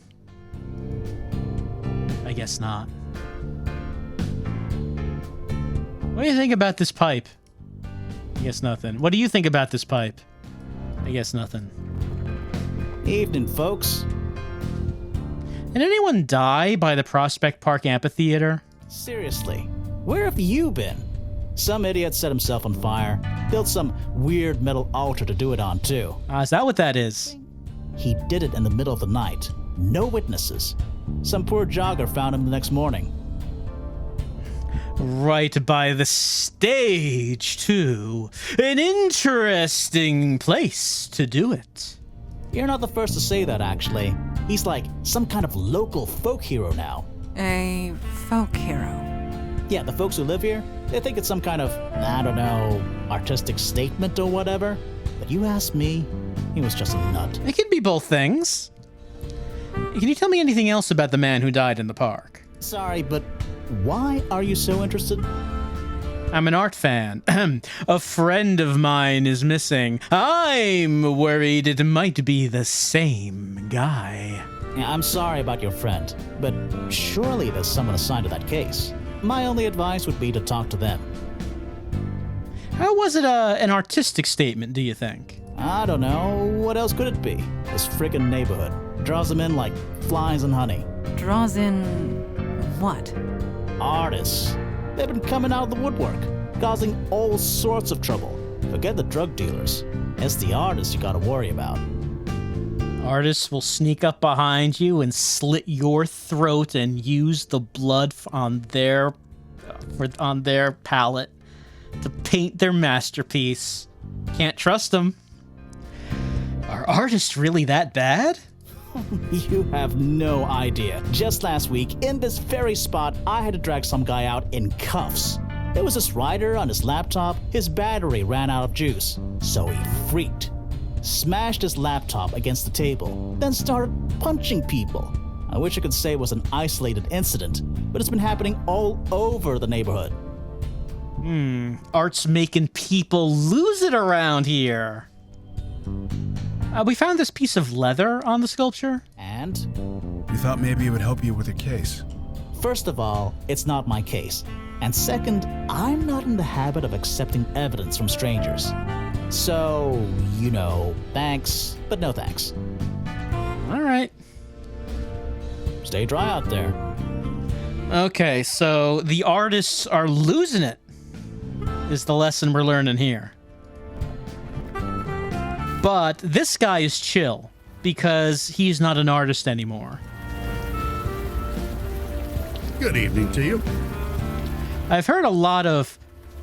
I guess not. What do you think about this pipe? I guess nothing. What do you think about this pipe? I guess nothing. Evening, folks. Did anyone die by the Prospect Park Amphitheater? Seriously, where have you been? Some idiot set himself on fire, built some weird metal altar to do it on, too. Is that what that is? He did it in the middle of the night. No witnesses. Some poor jogger found him the next morning. Right by the stage, too. An interesting place to do it. You're not the first to say that, actually. He's like some kind of local folk hero now. A folk hero. Yeah, the folks who live here, they think it's some kind of, I don't know, artistic statement or whatever. But you asked me, he was just a nut. It could be both things. Can you tell me anything else about the man who died in the park? Sorry, but why are you so interested? I'm an art fan. A friend of mine is missing. I'm worried it might be the same guy. Yeah, I'm sorry about your friend, but surely there's someone assigned to that case. My only advice would be to talk to them. How was it an artistic statement, do you think? I don't know. What else could it be? This friggin' neighborhood draws them in like flies in honey. Draws in what? Artists. They've been coming out of the woodwork, causing all sorts of trouble. Forget the drug dealers. It's the artists you gotta worry about. Artists will sneak up behind you and slit your throat and use the blood on their palette to paint their masterpiece. Can't trust them. Are artists really that bad? You have no idea. Just last week, in this very spot, I had to drag some guy out in cuffs. There was this writer on his laptop. His battery ran out of juice, so he freaked. Smashed his laptop against the table, then started punching people. I wish I could say it was an isolated incident, but it's been happening all over the neighborhood. Art's making people lose it around here. We found this piece of leather on the sculpture. And? We thought maybe it would help you with your case. First of all, it's not my case. And second, I'm not in the habit of accepting evidence from strangers. So, you know, thanks, but no thanks. All right. Stay dry out there. Okay, so the artists are losing it, is the lesson we're learning here. But this guy is chill, because he's not an artist anymore. Good evening to you. I've heard a lot of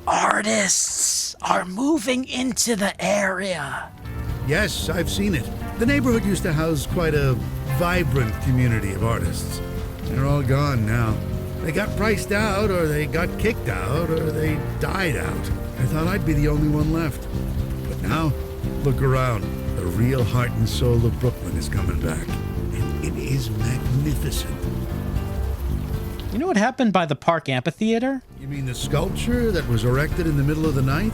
artists are moving into the area. Yes, I've seen it. The neighborhood used to house quite a vibrant community of artists. They're all gone now. They got priced out, or they got kicked out, or they died out. I thought I'd be the only one left. But now, look around. The real heart and soul of Brooklyn is coming back. And it is magnificent. You know what happened by the park amphitheater? You mean the sculpture that was erected in the middle of the night?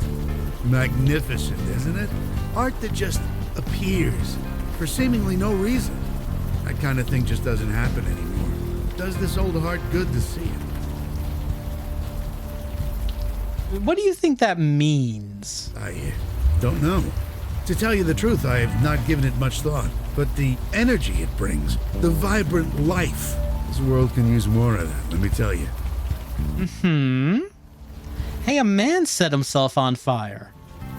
Magnificent, isn't it? Art that just appears for seemingly no reason. That kind of thing just doesn't happen anymore. It does this old heart good to see it. What do you think that means? I don't know. To tell you the truth, I have not given it much thought. But the energy it brings, the vibrant life, this world can use more of that, let me tell you. Hey, a man set himself on fire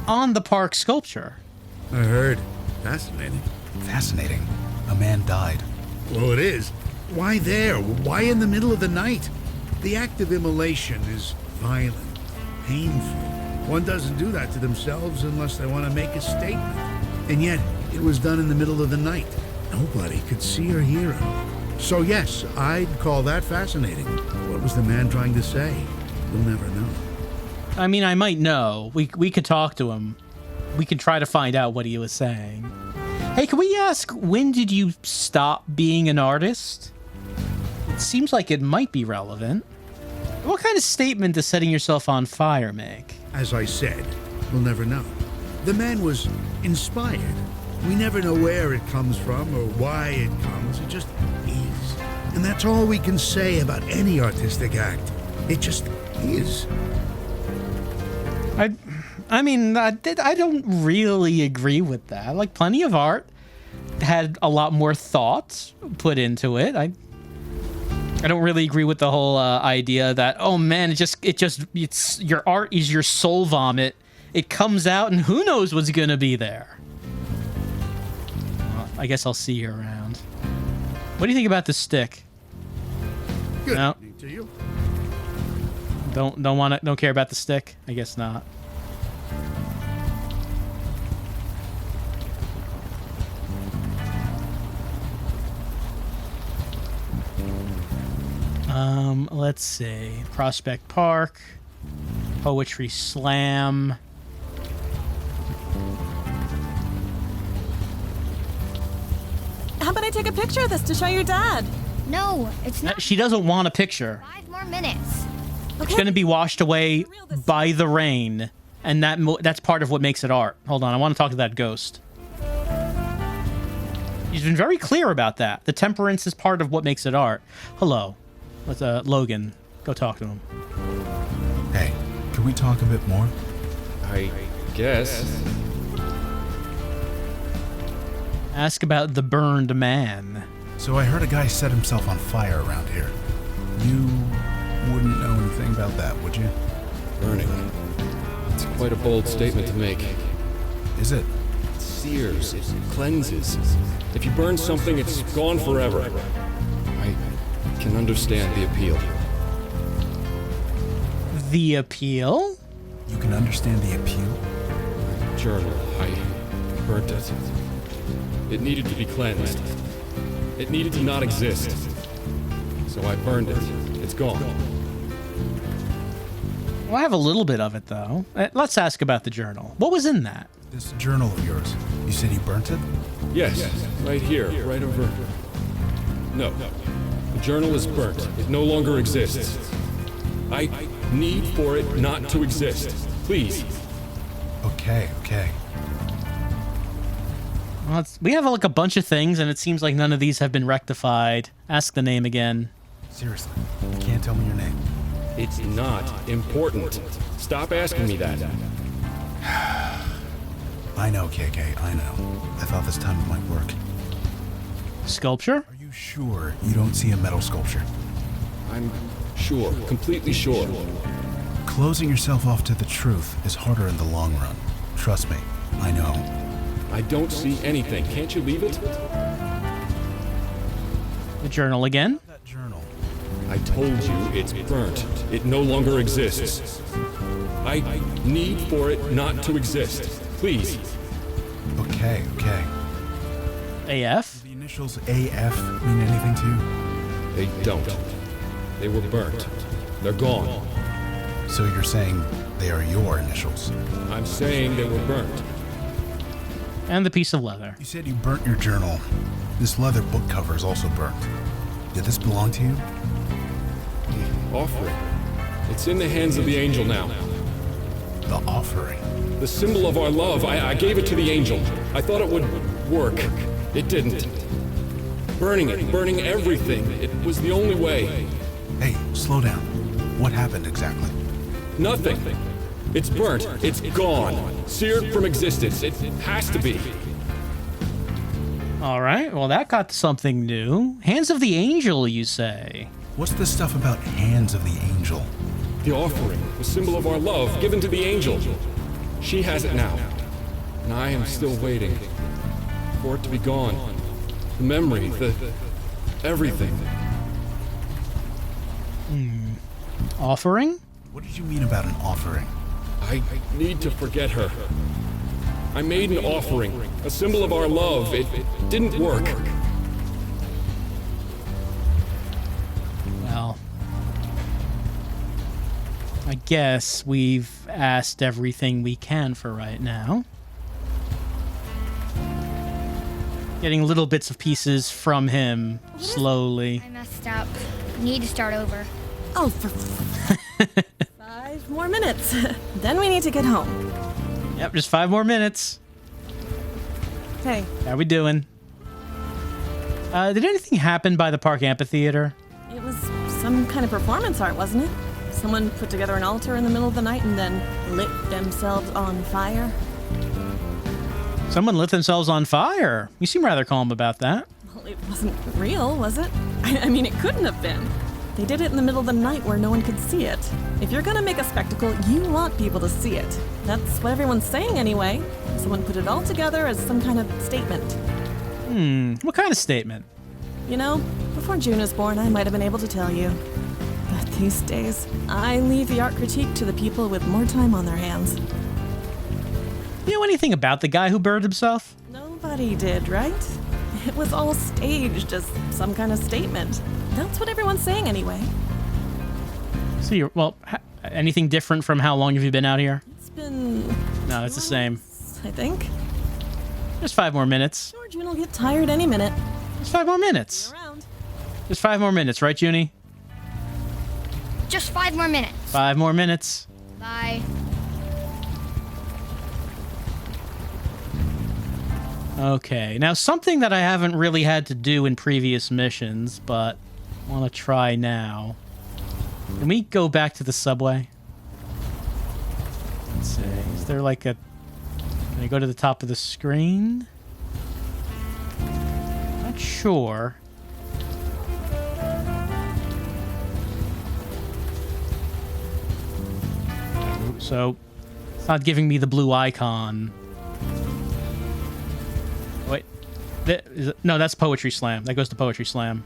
on the park sculpture. I heard. Fascinating. Fascinating. A man died. Well, it is. Why there? Why in the middle of the night? The act of immolation is violent, painful. One doesn't do that to themselves unless they want to make a statement. And yet, it was done in the middle of the night. Nobody could see or hear him. So yes, I'd call that fascinating. What was the man trying to say? We'll never know. I mean, I might know. We could talk to him. We could try to find out what he was saying. Hey, can we ask, when did you stop being an artist? It seems like it might be relevant. What kind of statement does setting yourself on fire make? As I said, we'll never know. The man was inspired. We never know where it comes from or why it comes. It just is. And that's all we can say about any artistic act. It just is. I mean, I don't really agree with that. Like, plenty of art had a lot more thought put into it. I don't really agree with the whole idea that, oh man, it's your art is your soul vomit. It comes out and who knows what's gonna be there. Well, I guess I'll see you around. What do you think about the stick? Good No. evening to you. Don't care about the stick? I guess not. Let's see. Prospect Park. Poetry Slam. How about I take a picture of this to show your dad? No, it's not. She doesn't want a picture. 5 more minutes. It's going to be washed away by the rain, and that's part of what makes it art. Hold on, I want to talk to that ghost. He's been very clear about that. The temperance is part of what makes it art. Hello. Let's, Logan, go talk to him. Hey, can we talk a bit more? I guess. Ask about the burned man. So I heard a guy set himself on fire around here. You wouldn't know anything about that, would you? Burning. It's quite a bold statement to make. Is it? It sears, it cleanses. If you burn something, it's gone forever. I can understand the appeal. The appeal? You can understand the appeal? My journal, I burnt it. It needed to be cleansed. It needed to not exist. So I burned it. It's gone. Well, I have a little bit of it, though. Let's ask about the journal. What was in that? This journal of yours. You said you burnt it? Yes, right here, right over... No. The journal is burnt. It no longer exists. I need for it not to exist. Please. Okay. Well, we have like a bunch of things, and it seems like none of these have been rectified. Ask the name again. Seriously, you can't tell me your name. It's not important. Stop asking me that. I know, KK, I know. I thought this time it might work. Sculpture? Are you sure you don't see a metal sculpture? I'm sure, completely sure. Closing yourself off to the truth is harder in the long run. Trust me, I know. I don't see anything. Can't you leave it? The journal again? That journal. I told you it's burnt. It no longer exists. I need for it not to exist. Please. Okay. AF? Do the initials AF mean anything to you? They don't. They were burnt. They're gone. So you're saying they are your initials? I'm saying they were burnt. And the piece of leather. You said you burnt your journal. This leather book cover is also burnt. Did this belong to you? Offering. It's in the hands of the angel now. The offering? The symbol of our love. I gave it to the angel. I thought it would work. It didn't. Burning it, burning everything. It was the only way. Hey, slow down. What happened exactly? Nothing. It's burnt. It's gone. Seared from existence. It has to be. All right. Well, that got something new. Hands of the angel, you say? What's this stuff about hands of the angel? The offering, the symbol of our love, given to the angel. She has it now. And I am still waiting for it to be gone. The memory, everything. Offering? What did you mean about an offering? I need to forget her. I made an offering, a symbol of our love. It didn't work. Well, I guess we've asked everything we can for right now. Getting little bits of pieces from him slowly. I messed up. Need to start over. Oh, for 5 more minutes. Then we need to get home. Yep, just 5 more minutes. Hey. How we doing? Did anything happen by the park amphitheater? It was some kind of performance art, wasn't it? Someone put together an altar in the middle of the night and then lit themselves on fire. Someone lit themselves on fire. You seem rather calm about that. Well, it wasn't real, was it? I mean, it couldn't have been. They did it in the middle of the night where no one could see it. If you're gonna make a spectacle, you want people to see it. That's what everyone's saying anyway. Someone put it all together as some kind of statement. What kind of statement? You know, before June was born, I might have been able to tell you. But these days, I leave the art critique to the people with more time on their hands. You know anything about the guy who burned himself? Nobody did, right? It was all staged as some kind of statement. That's what everyone's saying anyway. So you're, well, anything different from how long have you been out here? It's been... No, it's the same. I think. Just 5 more minutes. George, you'll get tired any minute. Just 5 more minutes. Around. Just 5 more minutes, right, Junie? Just 5 more minutes. 5 more minutes. Bye. Okay, now something that I haven't really had to do in previous missions, but want to try now. Can we go back to the subway? Let's see. Is there like a... Can I go to the top of the screen? Not sure. So, it's not giving me the blue icon. Wait. No, that's Poetry Slam. That goes to Poetry Slam.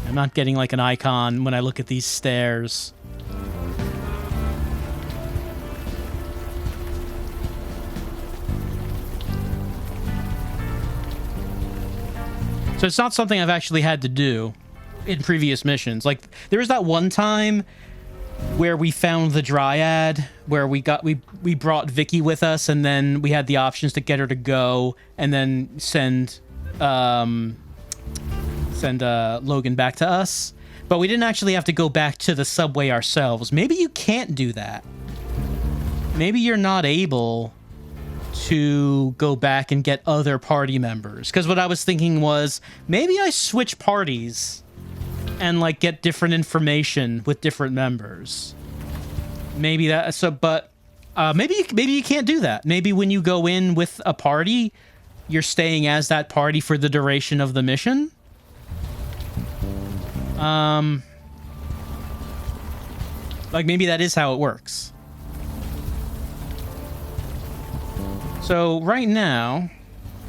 I'm not getting like an icon when I look at these stairs. So it's not something I've actually had to do in previous missions. Like, there was that one time where we found the Dryad, where we brought Vicky with us, and then we had the options to get her to go, and then send Logan back to us. But we didn't actually have to go back to the subway ourselves. Maybe you can't do that. Maybe you're not able to go back and get other party members. Because what I was thinking was, maybe I switch parties and like get different information with different members. Maybe that. So, but maybe you can't do that. Maybe when you go in with a party, you're staying as that party for the duration of the mission. Like maybe that is how it works. So right now,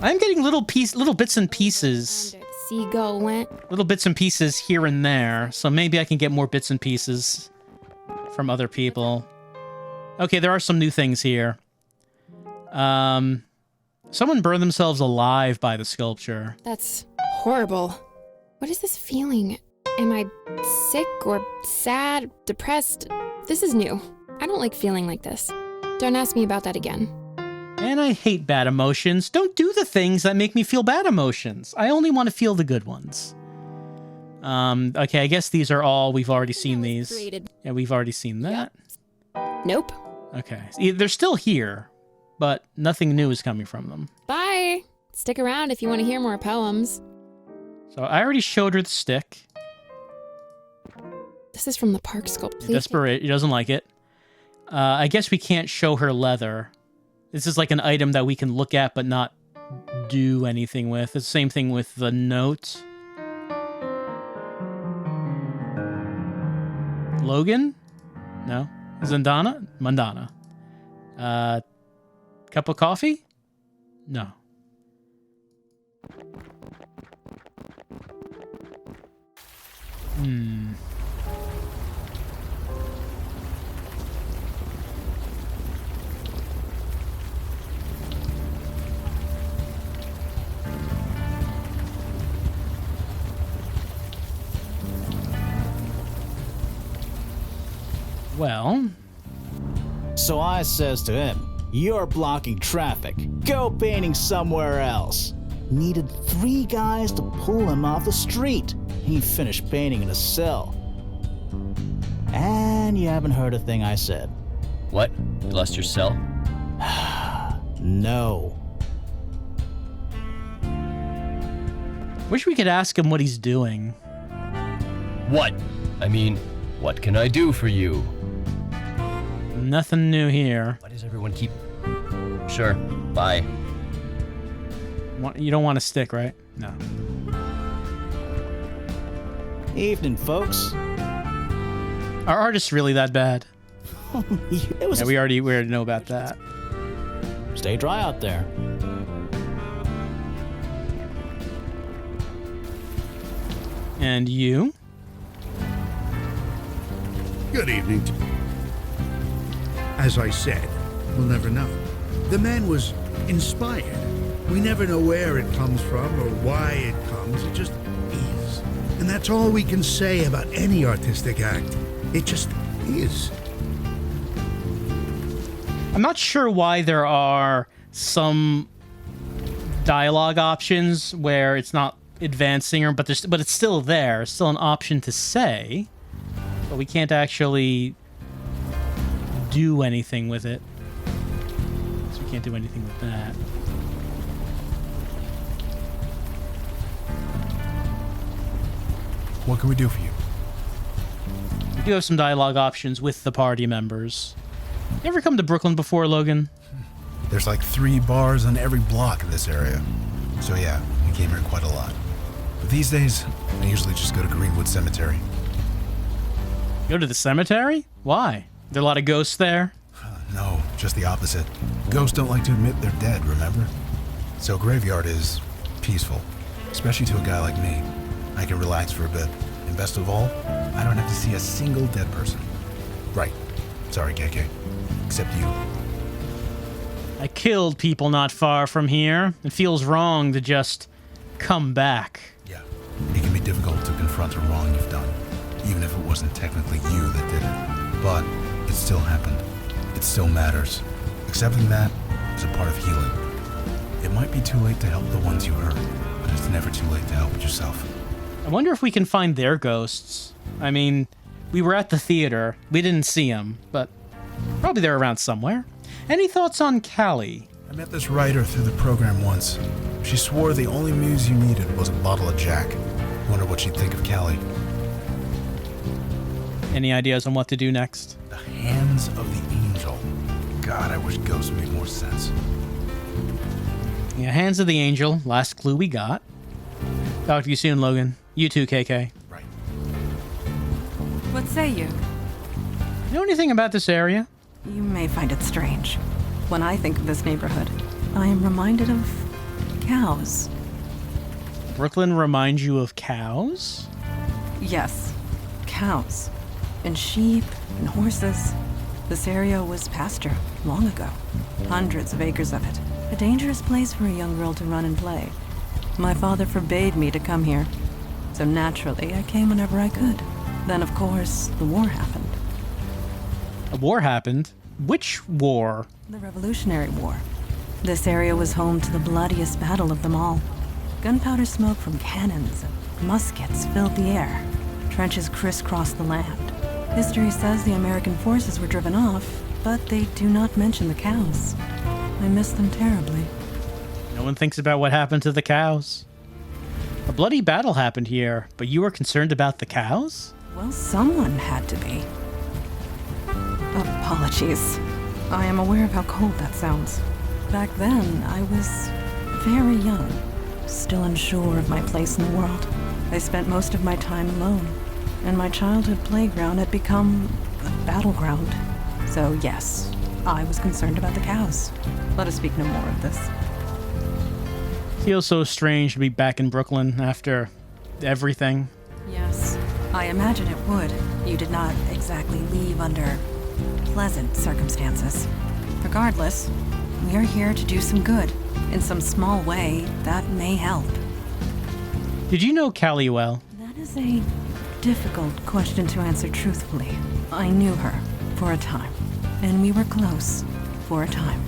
I'm getting little bits and pieces. Seagull went. Little bits and pieces here and there. So maybe I can get more bits and pieces from other people. Okay, there are some new things here. Someone burned themselves alive by the sculpture. That's horrible. What is this feeling? Am I sick or sad, depressed? This is new. I don't like feeling like this. Don't ask me about that again. And I hate bad emotions. Don't do the things that make me feel bad emotions. I only want to feel the good ones. Okay, I guess these are all... We've already seen these. Yeah, we've already seen that. Yep. Nope. Okay. They're still here, but nothing new is coming from them. Bye. Stick around if you want to hear more poems. So I already showed her the stick. This is from the park sculpt. Desperate. He doesn't like it. I guess we can't show her leather. This is like an item that we can look at but not do anything with. It's the same thing with the note. Logan? No. Zandana? Mandana. Cup of coffee? No. Well... So I says to him, "You're blocking traffic. Go painting somewhere else." Needed 3 guys to pull him off the street. He finished painting in a cell. And you haven't heard a thing I said. What? You lost your cell? No. Wish we could ask him what he's doing. What? I mean, what can I do for you? Nothing new here. Why does everyone keep... Sure, bye. You don't want to stick, right? No. Evening, folks. Our artist's really that bad? It was we already know about that. Stay dry out there. And you? Good evening. As I said, we'll never know. The man was inspired. We never know where it comes from or why it comes. It just is. And that's all we can say about any artistic act. It just is. I'm not sure why there are some dialogue options where it's not advancing, but it's still there. It's still an option to say, but we can't actually do anything with it. So we can't do anything with that. What can we do for you? We do have some dialogue options with the party members. You ever come to Brooklyn before, Logan? There's like 3 bars on every block in this area. So yeah, we came here quite a lot. But these days, I usually just go to Greenwood Cemetery. Go to the cemetery? Why? Are there a lot of ghosts there? No, just the opposite. Ghosts don't like to admit they're dead, remember? So graveyard is peaceful, especially to a guy like me. I can relax for a bit. And best of all, I don't have to see a single dead person. Right. Sorry, KK. Except you. I killed people not far from here. It feels wrong to just come back. Yeah. It can be difficult to confront a wrong you've done, even if it wasn't technically you that did it. But it still happened. It still matters. Accepting that is a part of healing. It might be too late to help the ones you hurt, but it's never too late to help yourself. I wonder if we can find their ghosts. I mean, we were at the theater. We didn't see them, but probably they're around somewhere. Any thoughts on Callie? I met this writer through the program once. She swore the only muse you needed was a bottle of Jack. Wonder what she'd think of Callie. Any ideas on what to do next? The hands of the angel. God, I wish ghosts made more sense. Yeah, Hands of the Angel. Last clue we got. Talk to you soon, Logan. You too, KK. Right. What say you? Know anything about this area? You may find it strange. When I think of this neighborhood, I am reminded of cows. Brooklyn reminds you of cows? Yes, cows. And sheep and horses. This area was pasture long ago. Hundreds of acres of it. A dangerous place for a young girl to run and play. My father forbade me to come here. So naturally, I came whenever I could. Then, of course, the war happened. A war happened? Which war? The Revolutionary War. This area was home to the bloodiest battle of them all. Gunpowder smoke from cannons and muskets filled the air. Trenches crisscrossed the land. History says the American forces were driven off, but they do not mention the cows. I miss them terribly. No one thinks about what happened to the cows. A bloody battle happened here, but you were concerned about the cows? Well, someone had to be. Apologies. I am aware of how cold that sounds. Back then, I was very young, still unsure of my place in the world. I spent most of my time alone, and my childhood playground had become a battleground. So yes, I was concerned about the cows. Let us speak no more of this. Feels so strange to be back in Brooklyn after everything. Yes, I imagine it would. You did not exactly leave under pleasant circumstances. Regardless, we are here to do some good. In some small way, that may help. Did you know Callie well? That is a difficult question to answer truthfully. I knew her for a time, and we were close for a time.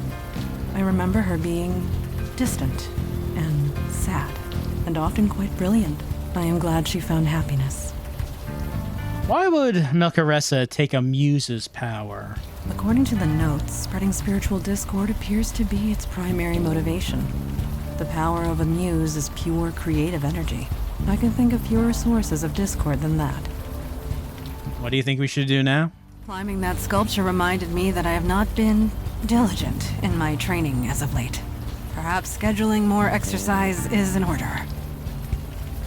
I remember her being distant and sad, and often quite brilliant. I am glad she found happiness. Why would Melcaressa take a muse's power? According to the notes, spreading spiritual discord appears to be its primary motivation. The power of a muse is pure creative energy. I can think of fewer sources of discord than that. What do you think we should do now? Climbing that sculpture reminded me that I have not been diligent in my training as of late. Perhaps scheduling more exercise is in order.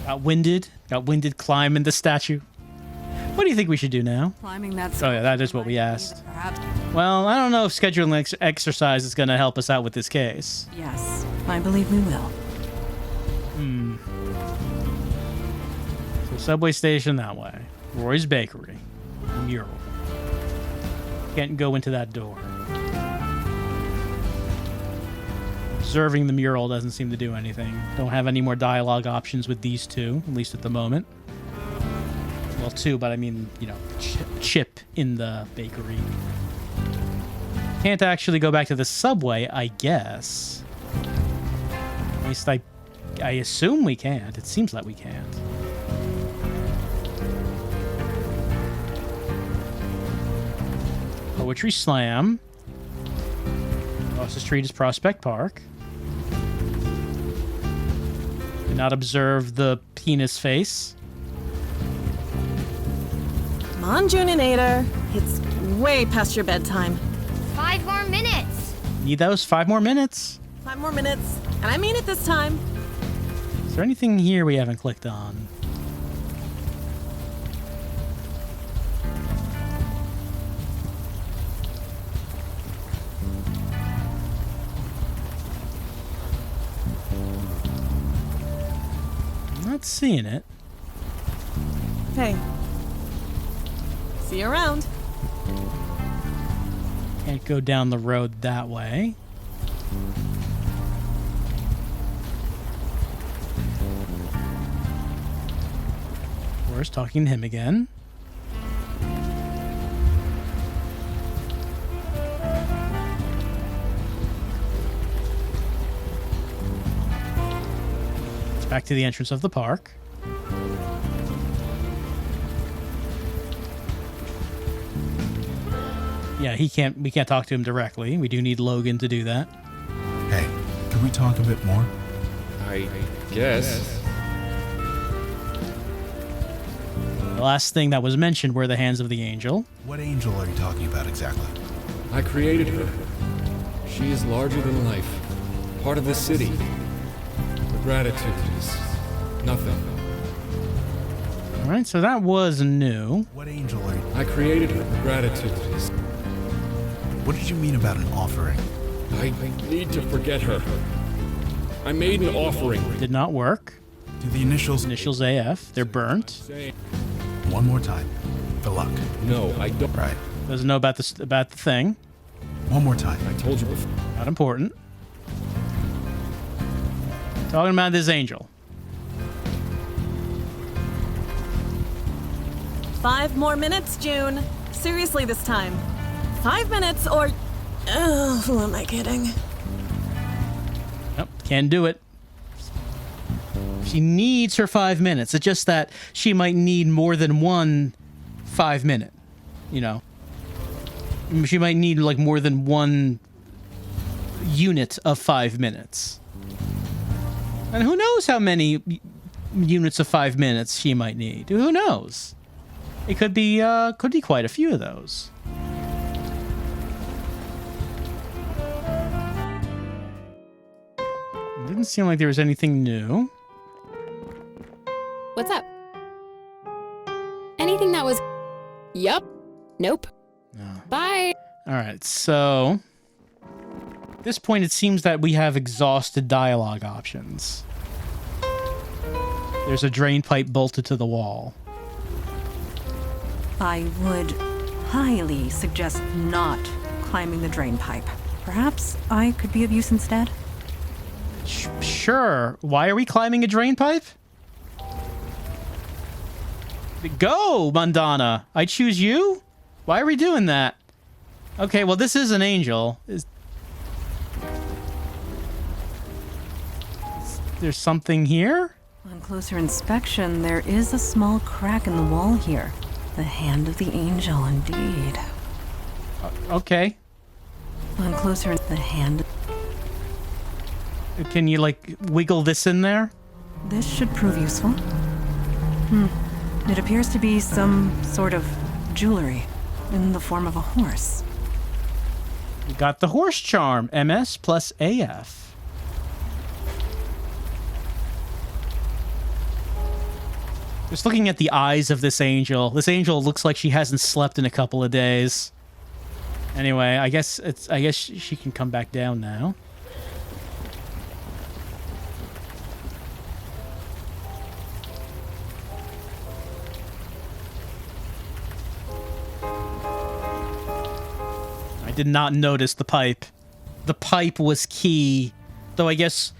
Got winded climbing the statue. What do you think we should do now? Climbing that Oh yeah, that is what we asked. Perhaps. Well, I don't know if scheduling exercise is going to help us out with this case. Yes, I believe we will. So subway station that way. Roy's Bakery. Mural. Can't go into that door. Observing the mural doesn't seem to do anything. Don't have any more dialogue options with these two, at least at the moment. Well, two, but I mean, you know, Chip in the bakery. Can't actually go back to the subway, I guess. At least I assume we can't. It seems like we can't. Poetry Slam. Across the street is Prospect Park. Did not observe the penis face. Come on, Juninator. It's way past your bedtime. 5 more minutes. Need those 5 more minutes. 5 more minutes. And I mean it this time. Is there anything here we haven't clicked on? Not seeing it. Hey. See you around. Can't go down the road that way. Where's talking to him again? It's back to the entrance of the park. Yeah, we can't talk to him directly. We do need Logan to do that. Hey, can we talk a bit more? I guess. The last thing that was mentioned were the hands of the angel. What angel are you talking about exactly? I created her. She is larger than life, part of the city. Her gratitude is nothing. All right, so that was new. What angel are you? I created her. Her gratitude is... What did you mean about an offering? I need to forget her. I made an offering. Did not work. Do the initials... Initials AF. They're burnt. One more time. For luck. No, I don't. Right. Doesn't know about the thing. One more time. I told you before. Not important. Talking about this angel. 5 more minutes, June. Seriously this time. 5 minutes or... Oh, who am I kidding? Nope, can't do it. She needs her 5 minutes. It's just that she might need more than one 5 minute. You know? She might need like more than one unit of 5 minutes. And who knows how many units of 5 minutes she might need. Who knows? It could be quite a few of those. It didn't seem like there was anything new. What's up? Anything that was... Yup. Nope. No. Bye. All right, so at this point it seems that we have exhausted dialogue options. There's a drain pipe bolted to the wall. I would highly suggest not climbing the drain pipe. Perhaps I could be of use instead? Sure. Why are we climbing a drain pipe? Go, Mandana. I choose you? Why are we doing that? Okay, well, this is an angel. There's something here? On closer inspection, there is a small crack in the wall here. The hand of the angel, indeed. Okay. On closer, the hand... Can you, like, wiggle this in there? This should prove useful. It appears to be some sort of jewelry in the form of a horse. We got the horse charm. MS plus AF. Just looking at the eyes of this angel. This angel looks like she hasn't slept in a couple of days. Anyway, I guess she can come back down now. did not notice the pipe. The pipe was key. Though I guess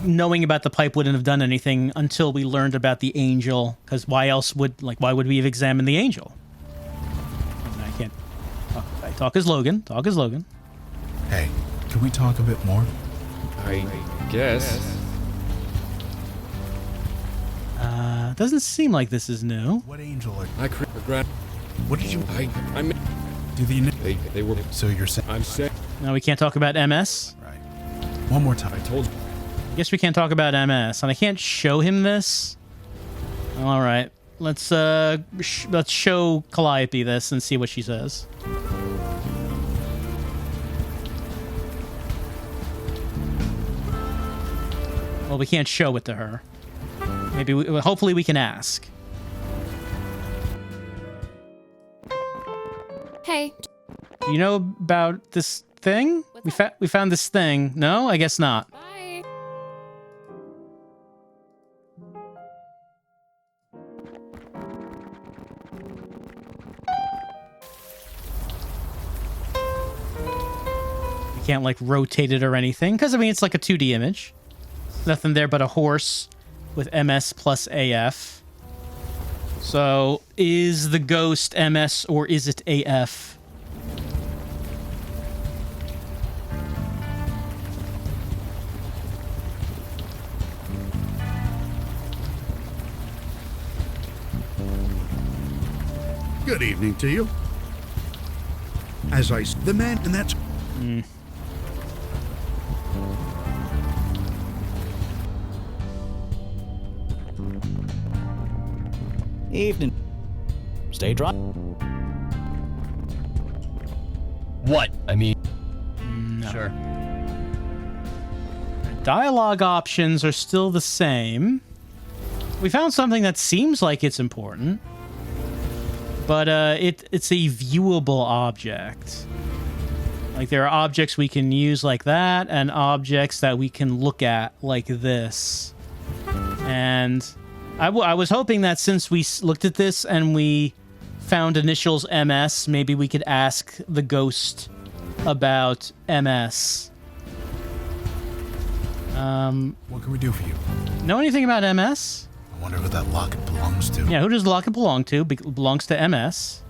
knowing about the pipe wouldn't have done anything until we learned about the angel. Because why would we have examined the angel? I can't. Talk as Logan. Talk as Logan. Hey, can we talk a bit more? I guess. Doesn't seem like this is new. What angel are I regret. What did you... I mean... Do the... They were... So you're saying... I'm saying... No, we can't talk about MS? Right. One more time. I told you. I guess we can't talk about MS, and I can't show him this. All right, let's show Calliope this and see what she says. Well, we can't show it to her. Maybe hopefully we can ask. Hey. Do you know about this thing? We found this thing. No, I guess not. Bye. You can't like rotate it or anything because I mean it's like a 2D image. Nothing there but a horse with MS plus AF. So is the ghost MS or is it AF? Good evening to you. As the man, and that's... Evening. Stay dry. What? I mean... No. Sure. Dialogue options are still the same. We found something that seems like it's important. But it's a viewable object. Like there are objects we can use like that and objects that we can look at like this. And I was hoping that since we looked at this and we found initials MS, maybe we could ask the ghost about MS. What can we do for you? Know anything about MS? I wonder who that locket belongs to. Yeah, who does the locket belong to? Belongs to MS.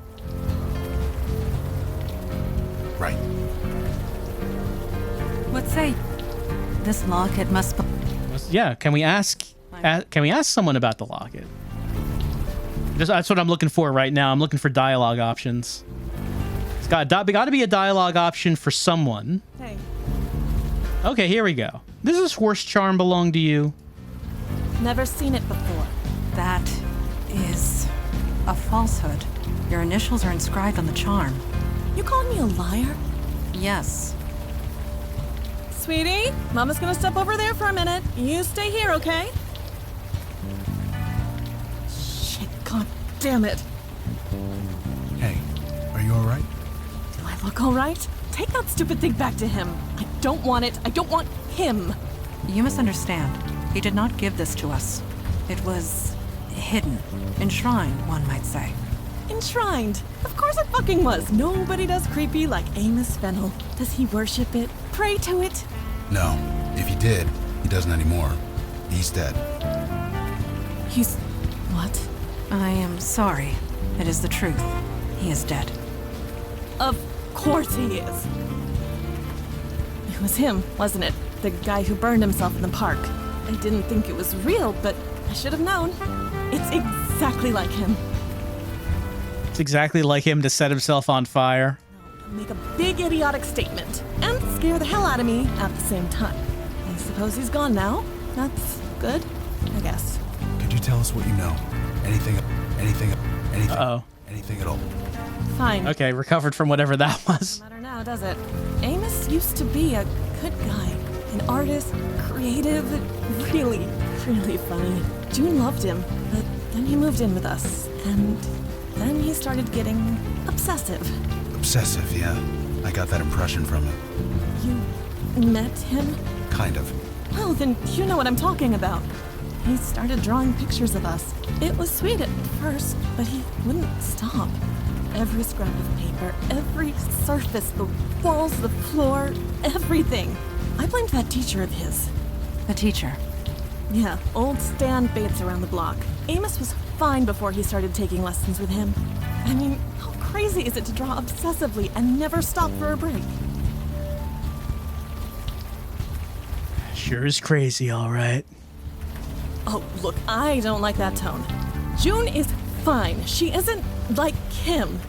Right. What say? This locket must be... Yeah, can we ask someone about the locket? That's what I'm looking for right now. I'm looking for dialogue options. It's got to be a dialogue option for someone. Hey. Okay, here we go. Does this horse charm belong to you? Never seen it before. That is a falsehood. Your initials are inscribed on the charm. You calling me a liar? Yes. Sweetie, Mama's gonna step over there for a minute. You stay here, okay? Shit, god damn it. Hey, are you alright? Do I look alright? Take that stupid thing back to him. I don't want it. I don't want him. You misunderstand. He did not give this to us. It was hidden. Enshrined, one might say. Enshrined? Of course it fucking was. Nobody does creepy like Amos Fennel. Does he worship it? Pray to it? No. If he did, he doesn't anymore. He's dead. He's... what? I am sorry. It is the truth. He is dead. Of course he is. It was him, wasn't it? The guy who burned himself in the park. I didn't think it was real, but I should have known. It's exactly like him. It's exactly like him to set himself on fire. Make a big idiotic statement and scare the hell out of me at the same time. I suppose he's gone now. That's good, I guess. Could you tell us what you know? Anything Uh-oh. Anything at all? Fine. Okay, recovered from whatever that was. Doesn't matter now, does it? Amos used to be a good guy. An artist, creative, really, really funny. June loved him, but then he moved in with us, and then he started getting obsessive. Obsessive, yeah. I got that impression from him. You met him? Kind of. Well, then you know what I'm talking about. He started drawing pictures of us. It was sweet at first, but he wouldn't stop. Every scrap of paper, every surface, the walls, the floor, everything. I blamed that teacher of his. The teacher. Yeah, old Stan Bates around the block. Amos was fine before he started taking lessons with him. I mean, how crazy is it to draw obsessively and never stop for a break? Sure is crazy, all right. Oh, look, I don't like that tone. June is fine. She isn't like Kim.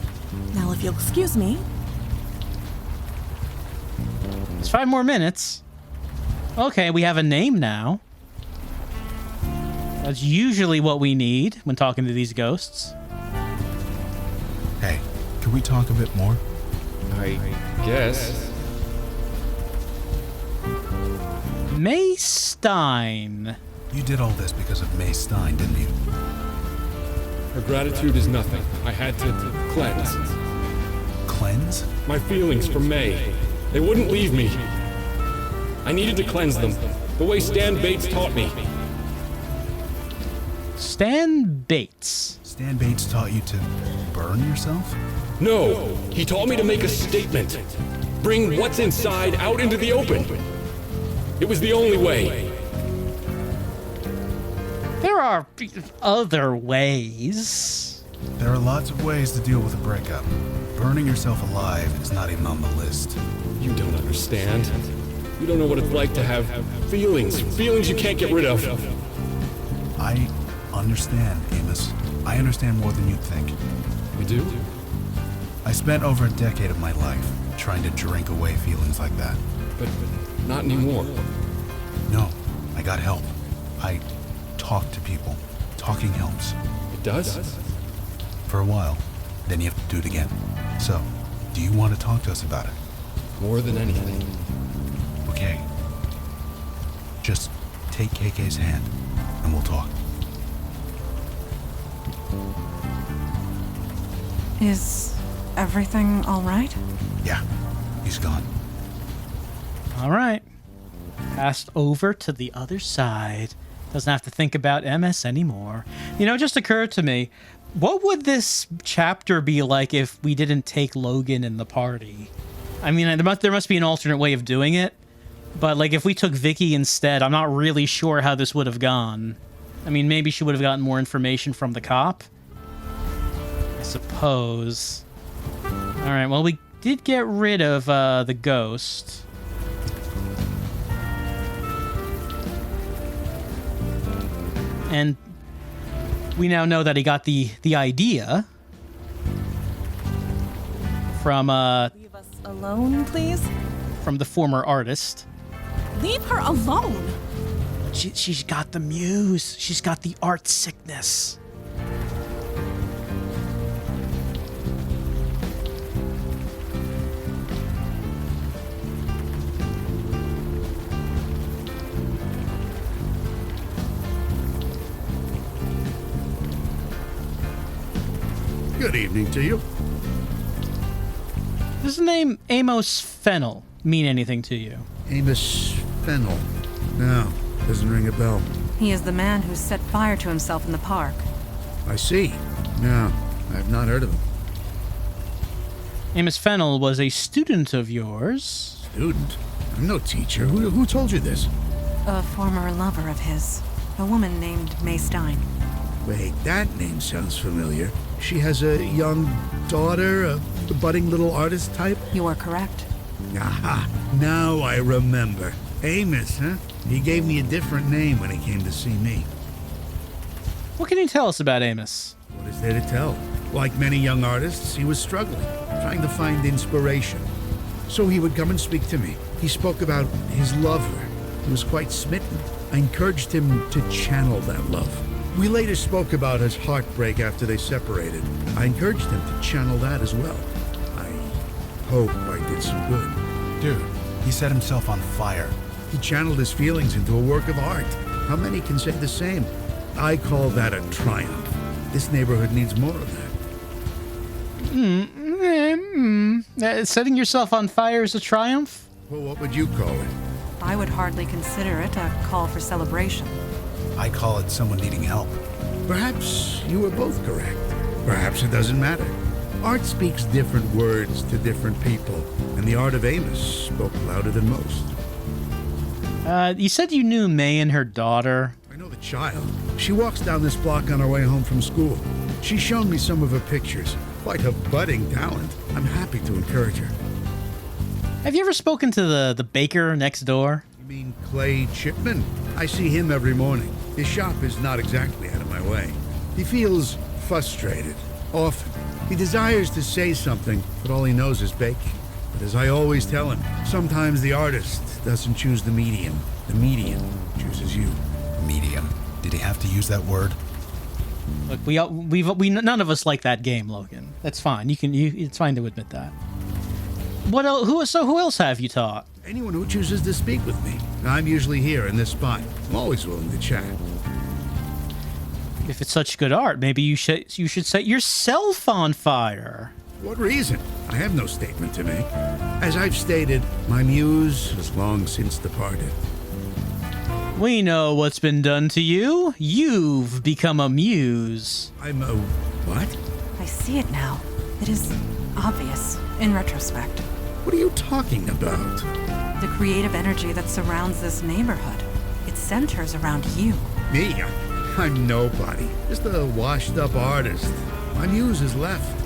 Now, if you'll excuse me. It's 5 more minutes. Okay, we have a name now. That's usually what we need when talking to these ghosts. Hey, can we talk a bit more? I guess. May Stein. You did all this because of May Stein, didn't you? Her gratitude is nothing. I had to cleanse. Cleanse? My feelings for May. They wouldn't leave me. I needed to cleanse them, the way Stan Bates taught me. Stan Bates. Stan Bates taught you to burn yourself? No, he taught me to make a statement. Bring what's inside out into the open. It was the only way. There are other ways. There are lots of ways to deal with a breakup. Burning yourself alive is not even on the list. You don't understand. You don't know what it's like to have feelings you can't get rid of. I understand, Amos. I understand more than you'd think. You do? I spent over a decade of my life trying to drink away feelings like that. But not anymore. No, I got help. I talked to people. Talking helps. It does? For a while. Then you have to do it again. So, do you want to talk to us about it? More than anything. Okay. Just take KK's hand, and we'll talk. Is everything all right? Yeah, he's gone. All right. Passed over to the other side. Doesn't have to think about MS anymore. You know, it just occurred to me, what would this chapter be like if we didn't take Logan in the party? I mean, there must be an alternate way of doing it, but like if we took Vicky instead, I'm not really sure how this would have gone. I mean, maybe she would have gotten more information from the cop, I suppose. All right, well, we did get rid of the ghost. And we now know that he got the idea from Leave us alone, please. From the former artist. Leave her alone. She's got the muse. She's got the art sickness. Good evening to you. Does the name Amos Fennel mean anything to you? Amos Fennel. No, doesn't ring a bell. He is the man who set fire to himself in the park. I see. No, I've not heard of him. Amos Fennel was a student of yours. Student? I'm no teacher. Who told you this? A former lover of his. A woman named May Stein. Wait, that name sounds familiar. She has a young daughter, a budding little artist type? You are correct. Aha, now I remember. Amos, huh? He gave me a different name when he came to see me. What can you tell us about Amos? What is there to tell? Like many young artists, he was struggling, trying to find inspiration. So he would come and speak to me. He spoke about his lover. He was quite smitten. I encouraged him to channel that love. We later spoke about his heartbreak after they separated. I encouraged him to channel that as well. I hope I did some good. Dude, he set himself on fire. He channeled his feelings into a work of art. How many can say the same? I call that a triumph. This neighborhood needs more of that. Setting yourself on fire is a triumph? Well, what would you call it? I would hardly consider it a call for celebration. I call it someone needing help. Perhaps you were both correct. Perhaps it doesn't matter. Art speaks different words to different people, and the art of Amos spoke louder than most. You said you knew May and her daughter. I know the child. She walks down this block on her way home from school. She's shown me some of her pictures. Quite a budding talent. I'm happy to encourage her. Have you ever spoken to the baker next door? You mean Clay Chipman? I see him every morning. His shop is not exactly out of my way. He feels frustrated, often. He desires to say something, but all he knows is baking. But as I always tell him, sometimes the artist doesn't choose the medium chooses you. Medium. Did he have to use that word? Look, we none of us like that game, Logan. That's fine. It's fine to admit that. What else? Who else have you taught? Anyone who chooses to speak with me. I'm usually here in this spot. I'm always willing to chat. If it's such good art, maybe you should set yourself on fire. What reason? I have no statement to make. As I've stated, my muse has long since departed. We know what's been done to you. You've become a muse. I'm a what? I see it now. It is obvious, in retrospect. What are you talking about? The creative energy that surrounds this neighborhood. It centers around you. Me? I'm nobody. Just a washed-up artist. My muse has left.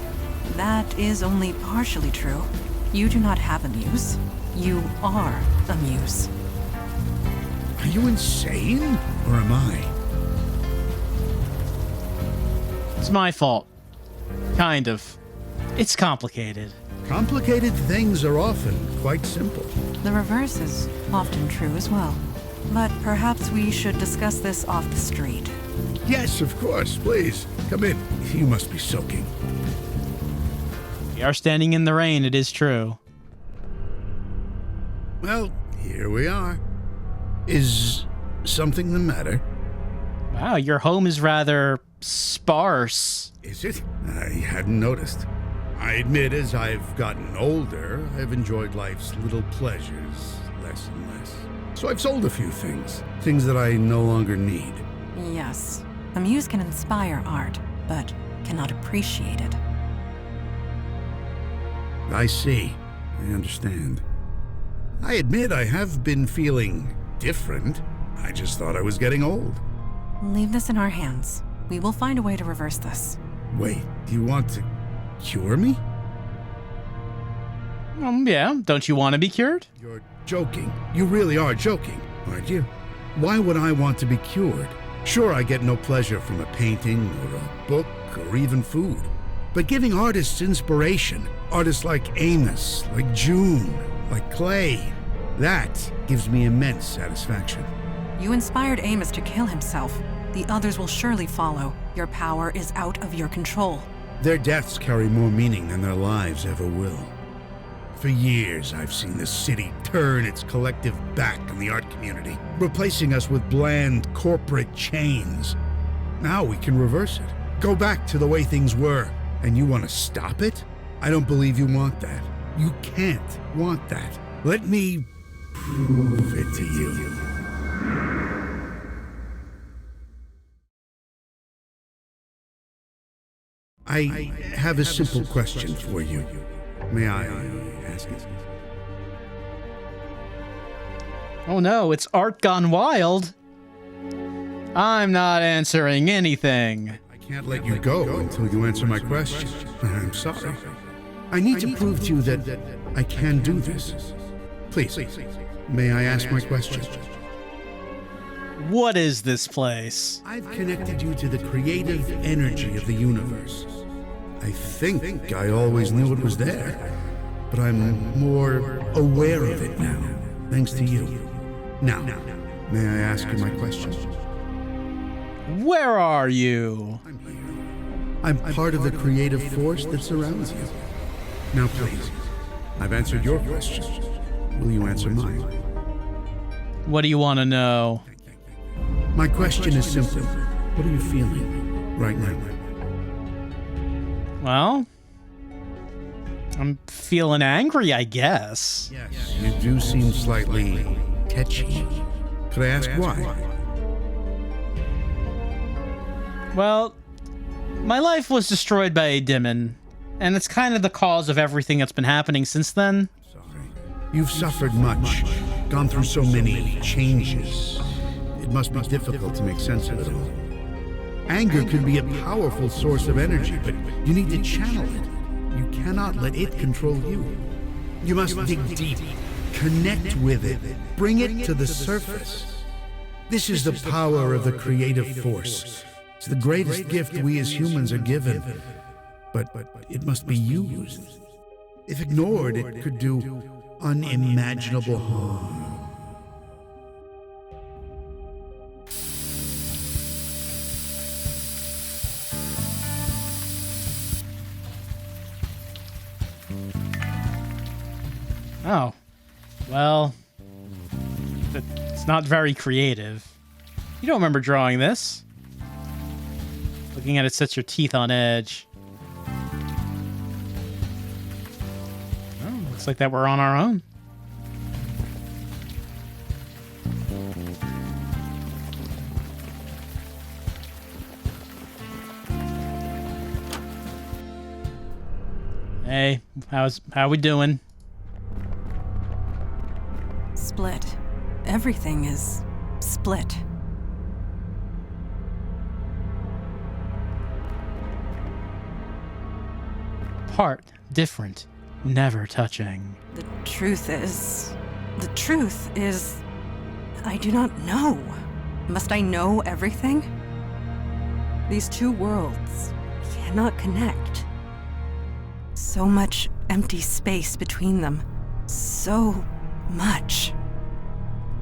That is only partially true. You do not have a muse. You are a muse. Are you insane? Or am I? It's my fault. Kind of. It's complicated. Complicated things are often quite simple. The reverse is often true as well. But perhaps we should discuss this off the street. Yes, of course. Please, come in. You must be soaking. We are standing in the rain, it is true. Well, here we are. Is something the matter? Wow, your home is rather sparse. Is it? I hadn't noticed. I admit, as I've gotten older, I've enjoyed life's little pleasures less and less. So I've sold a few things that I no longer need. Yes, a muse can inspire art, but cannot appreciate it. I see. I understand. I admit I have been feeling different. I just thought I was getting old. Leave this in our hands. We will find a way to reverse this. Wait, do you want to cure me? Yeah. Don't you want to be cured? You're joking. You really are joking, aren't you? Why would I want to be cured? Sure, I get no pleasure from a painting or a book or even food. But giving artists inspiration, artists like Amos, like June, like Clay, that gives me immense satisfaction. You inspired Amos to kill himself. The others will surely follow. Your power is out of your control. Their deaths carry more meaning than their lives ever will. For years, I've seen the city turn its collective back on the art community, replacing us with bland corporate chains. Now we can reverse it. Go back to the way things were. And you want to stop it? I don't believe you want that. You can't want that. Let me prove it to you. I have a simple question for you. May I ask it? Oh no, it's art gone wild. I'm not answering anything. I can't let you go until you answer my question. I'm sorry. I need to prove to you that I can do this. Please, may I ask my question? What is this place? I've connected you to the creative energy of the universe. I think I always knew it was there, but I'm more aware of it now, thanks to you. Now, may I ask you my question? Where are you? I'm here. I'm part of the creative force that surrounds you. Now, please, I've answered your question. Will you answer mine? What do you want to know? My question is simple. What are you feeling right now? Well, I'm feeling angry, I guess. Yes, you do seem slightly tetchy. Could I ask why? Well, my life was destroyed by a demon. And it's kind of the cause of everything that's been happening since then. You've suffered much, gone through so many changes. It must be difficult to make sense of it all. Anger can be a powerful source of energy, but you need to channel it. You cannot let it control you. You must dig deep, connect with it, bring it to the surface. This is the power of the creative force. It's the greatest gift we as humans are given, but it must be used. If ignored, it could do unimaginable harm. Oh. Well, it's not very creative. You don't remember drawing this. Looking at it sets your teeth on edge. Oh, looks like that we're on our own. Hey, how we doing? Split. Everything is split. Part, different, never touching. The truth is, I do not know. Must I know everything? These two worlds cannot connect. So much empty space between them. So much.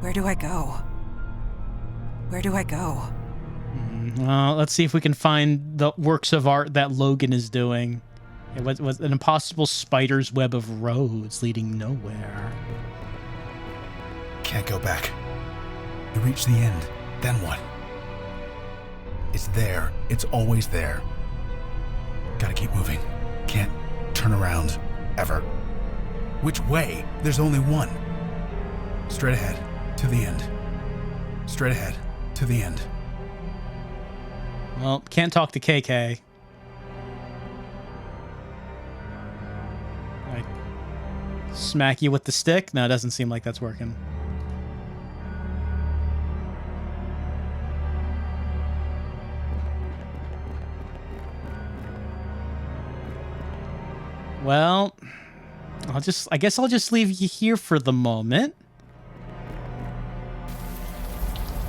Where do I go? Where do I go? Let's see if we can find the works of art that Logan is doing. It was an impossible spider's web of roads leading nowhere. Can't go back. You reach the end. Then what? It's there. It's always there. Gotta keep moving. Can't turn around. Ever. Which way? There's only one. Straight ahead. To the end. Straight ahead. To the end. Well, can't talk to KK. I smack you with the stick? No, it doesn't seem like that's working. Well, I guess I'll just leave you here for the moment.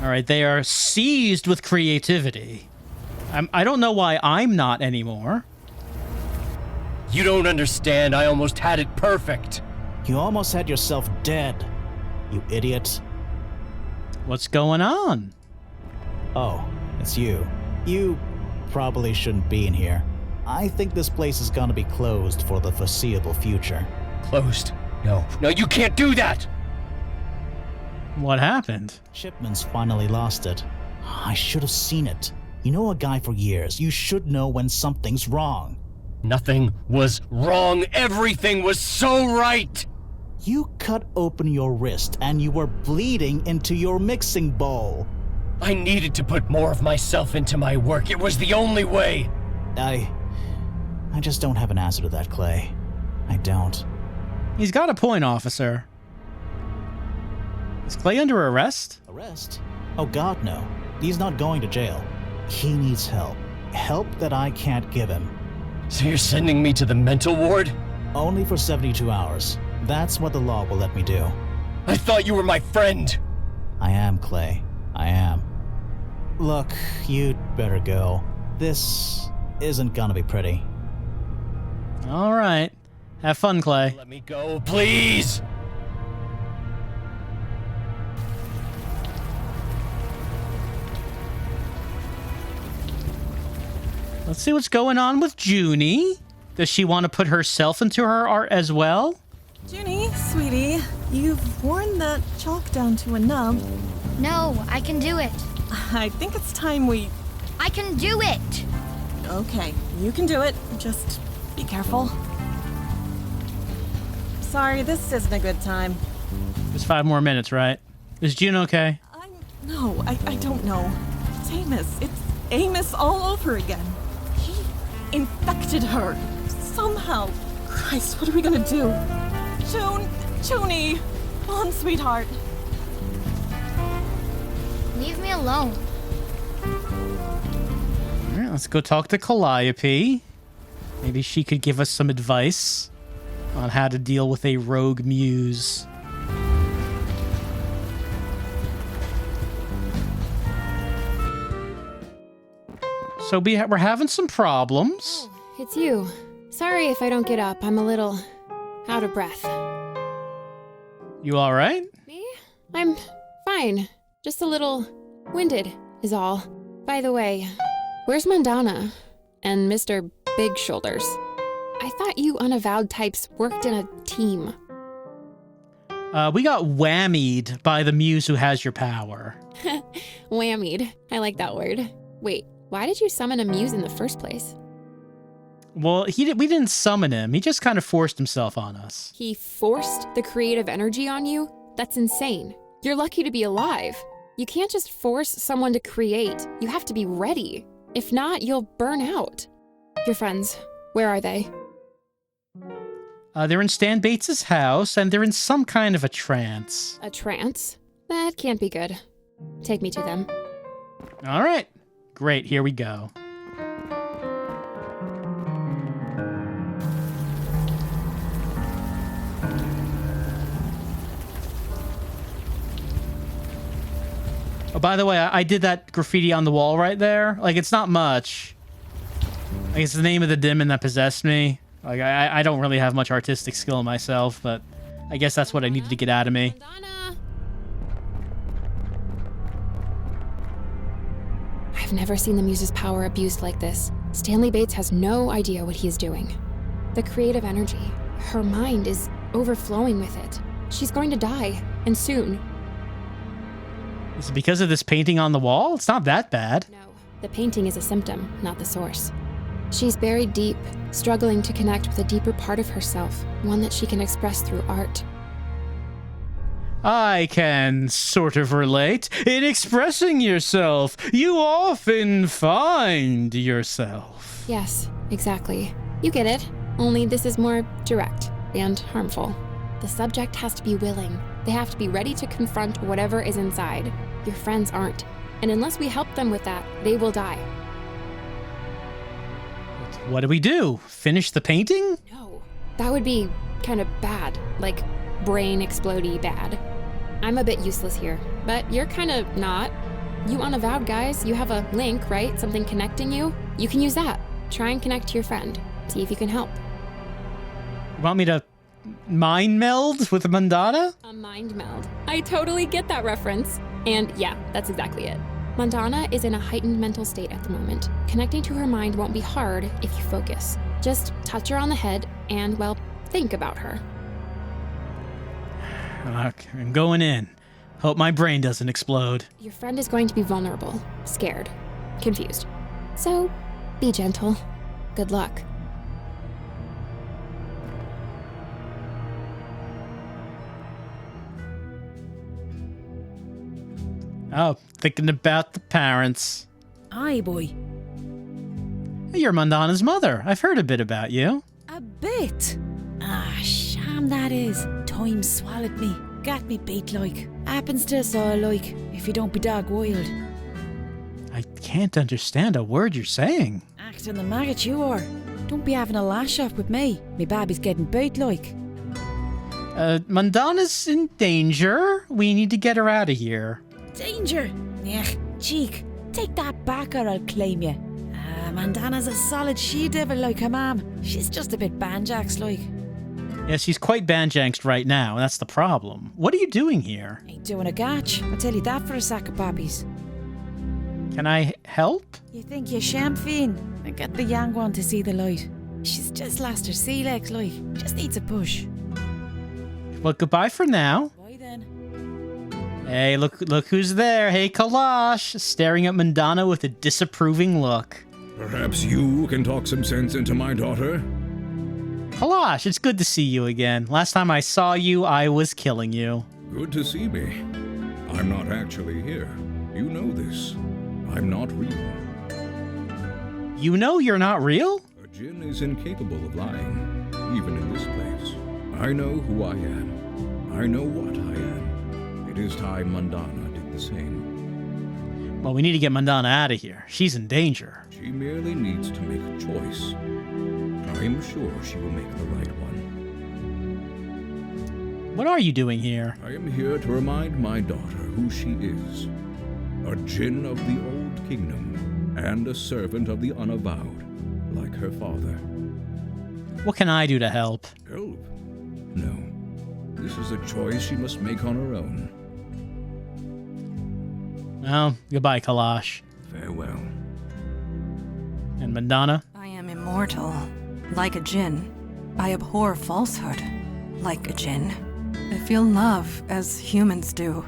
All right, they are seized with creativity. I don't know why I'm not anymore. You don't understand. I almost had it perfect. You almost had yourself dead, you idiot. What's going on? Oh, it's you. You probably shouldn't be in here. I think this place is gonna be closed for the foreseeable future. Closed? No, you can't do that! What happened? Shipman's finally lost it. I should have seen it. You know a guy for years. You should know when something's wrong. Nothing was wrong. Everything was so right! You cut open your wrist and you were bleeding into your mixing bowl. I needed to put more of myself into my work. It was the only way. I just don't have an answer to that, Clay. I don't. He's got a point, officer. Is Clay under arrest? Arrest? Oh God, no. He's not going to jail. He needs help. Help that I can't give him. So you're sending me to the mental ward? Only for 72 hours. That's what the law will let me do. I thought you were my friend. I am, Clay. I am. Look, you'd better go. This isn't gonna be pretty. All right. Have fun, Clay. Let me go, please! Let's see what's going on with Junie. Does she want to put herself into her art as well? Junie, sweetie, you've worn that chalk down to a nub. No, I can do it. I think it's time we... I can do it! Okay, you can do it. Just be careful. Sorry, this isn't a good time. There's 5 more minutes, right? Is June okay? No, I don't know. It's Amos. It's Amos all over again. He infected her. some help. Christ, what are we gonna do? Toonie! Come on, sweetheart. Leave me alone. All right, let's go talk to Calliope. Maybe she could give us some advice on how to deal with a rogue muse. So we're having some problems. Oh, it's you. Sorry if I don't get up. I'm a little out of breath. You all right? Me? I'm fine. Just a little winded is all. By the way, where's Mandana and Mr. Big Shoulders? I thought you Unavowed types worked in a team. We got whammied by the muse who has your power. Whammied. I like that word. Wait, why did you summon a muse in the first place? Well, we didn't summon him. He just kind of forced himself on us. He forced the creative energy on you? That's insane. You're lucky to be alive. You can't just force someone to create. You have to be ready. If not, you'll burn out. Your friends, where are they? They're in Stan Bates' house, and they're in some kind of a trance. A trance? That can't be good. Take me to them. All right. Great, here we go. Oh, by the way, I did that graffiti on the wall right there. Like, it's not much. Like, it's the name of the demon that possessed me. Like, I don't really have much artistic skill myself, but I guess that's what I needed to get out of me. Mandana! I've never seen the Muse's power abused like this. Stanley Bates has no idea what he is doing. The creative energy, her mind is overflowing with it. She's going to die, and soon. Is it because of this painting on the wall? It's not that bad. No, the painting is a symptom, not the source. She's buried deep, struggling to connect with a deeper part of herself, one that she can express through art. I can sort of relate. In expressing yourself, you often find yourself. Yes, exactly. You get it, only this is more direct and harmful. The subject has to be willing. They have to be ready to confront whatever is inside. Your friends aren't. And unless we help them with that, they will die. What do we do? Finish the painting? No. That would be kind of bad. Like, brain explodey bad. I'm a bit useless here, but you're kind of not. You Unavowed guys, you have a link, right? Something connecting you? You can use that. Try and connect to your friend. See if you can help. You want me to mind meld with Mandana? A mind meld. I totally get that reference. And yeah, that's exactly it. Mandana is in a heightened mental state at the moment. Connecting to her mind won't be hard if you focus. Just touch her on the head and, well, think about her. Okay, I'm going in. Hope my brain doesn't explode. Your friend is going to be vulnerable, scared, confused. So, be gentle. Good luck. Oh, thinking about the parents. Aye, boy. Hey, you're Mandana's mother. I've heard a bit about you. A bit? Ah, sham that is. Time swallowed me. Got me beat like. Happens to us all like, if you don't be dog wild. I can't understand a word you're saying. Acting the maggot you are. Don't be having a lash off with me. Me baby's getting beat like. Mandana's in danger. We need to get her out of here. Danger? Ech, cheek. Take that back or I'll claim you. Mandana's a solid she-devil like her mom. She's just a bit banjaxed like. Yeah, she's quite banjaxed right now, and that's the problem. What are you doing here? Ain't doing a gatch. I'll tell you that for a sack of poppies. Can I help? You think you're champagne? I get the young one to see the light. She's just lost her sea legs like. Just needs a push. Well, goodbye for now. Bye then. Hey, look who's there. Hey, Kalash, staring at Mandana with a disapproving look. Perhaps you can talk some sense into my daughter? Kalash, it's good to see you again. Last time I saw you, I was killing you. Good to see me. I'm not actually here. You know this. I'm not real. You know you're not real? A Jinn is incapable of lying, even in this place. I know who I am. I know what I am. It is time Mandana did the same. Well, we need to get Mandana out of here. She's in danger. She merely needs to make a choice. I am sure she will make the right one. What are you doing here? I am here to remind my daughter who she is. A Jinn of the Old Kingdom, and a servant of the Unavowed, like her father. What can I do to help? Help? No. This is a choice she must make on her own. Well, goodbye, Kalash. Farewell. And Mandana? I am immortal, like a Jinn. I abhor falsehood, like a Jinn. I feel love as humans do.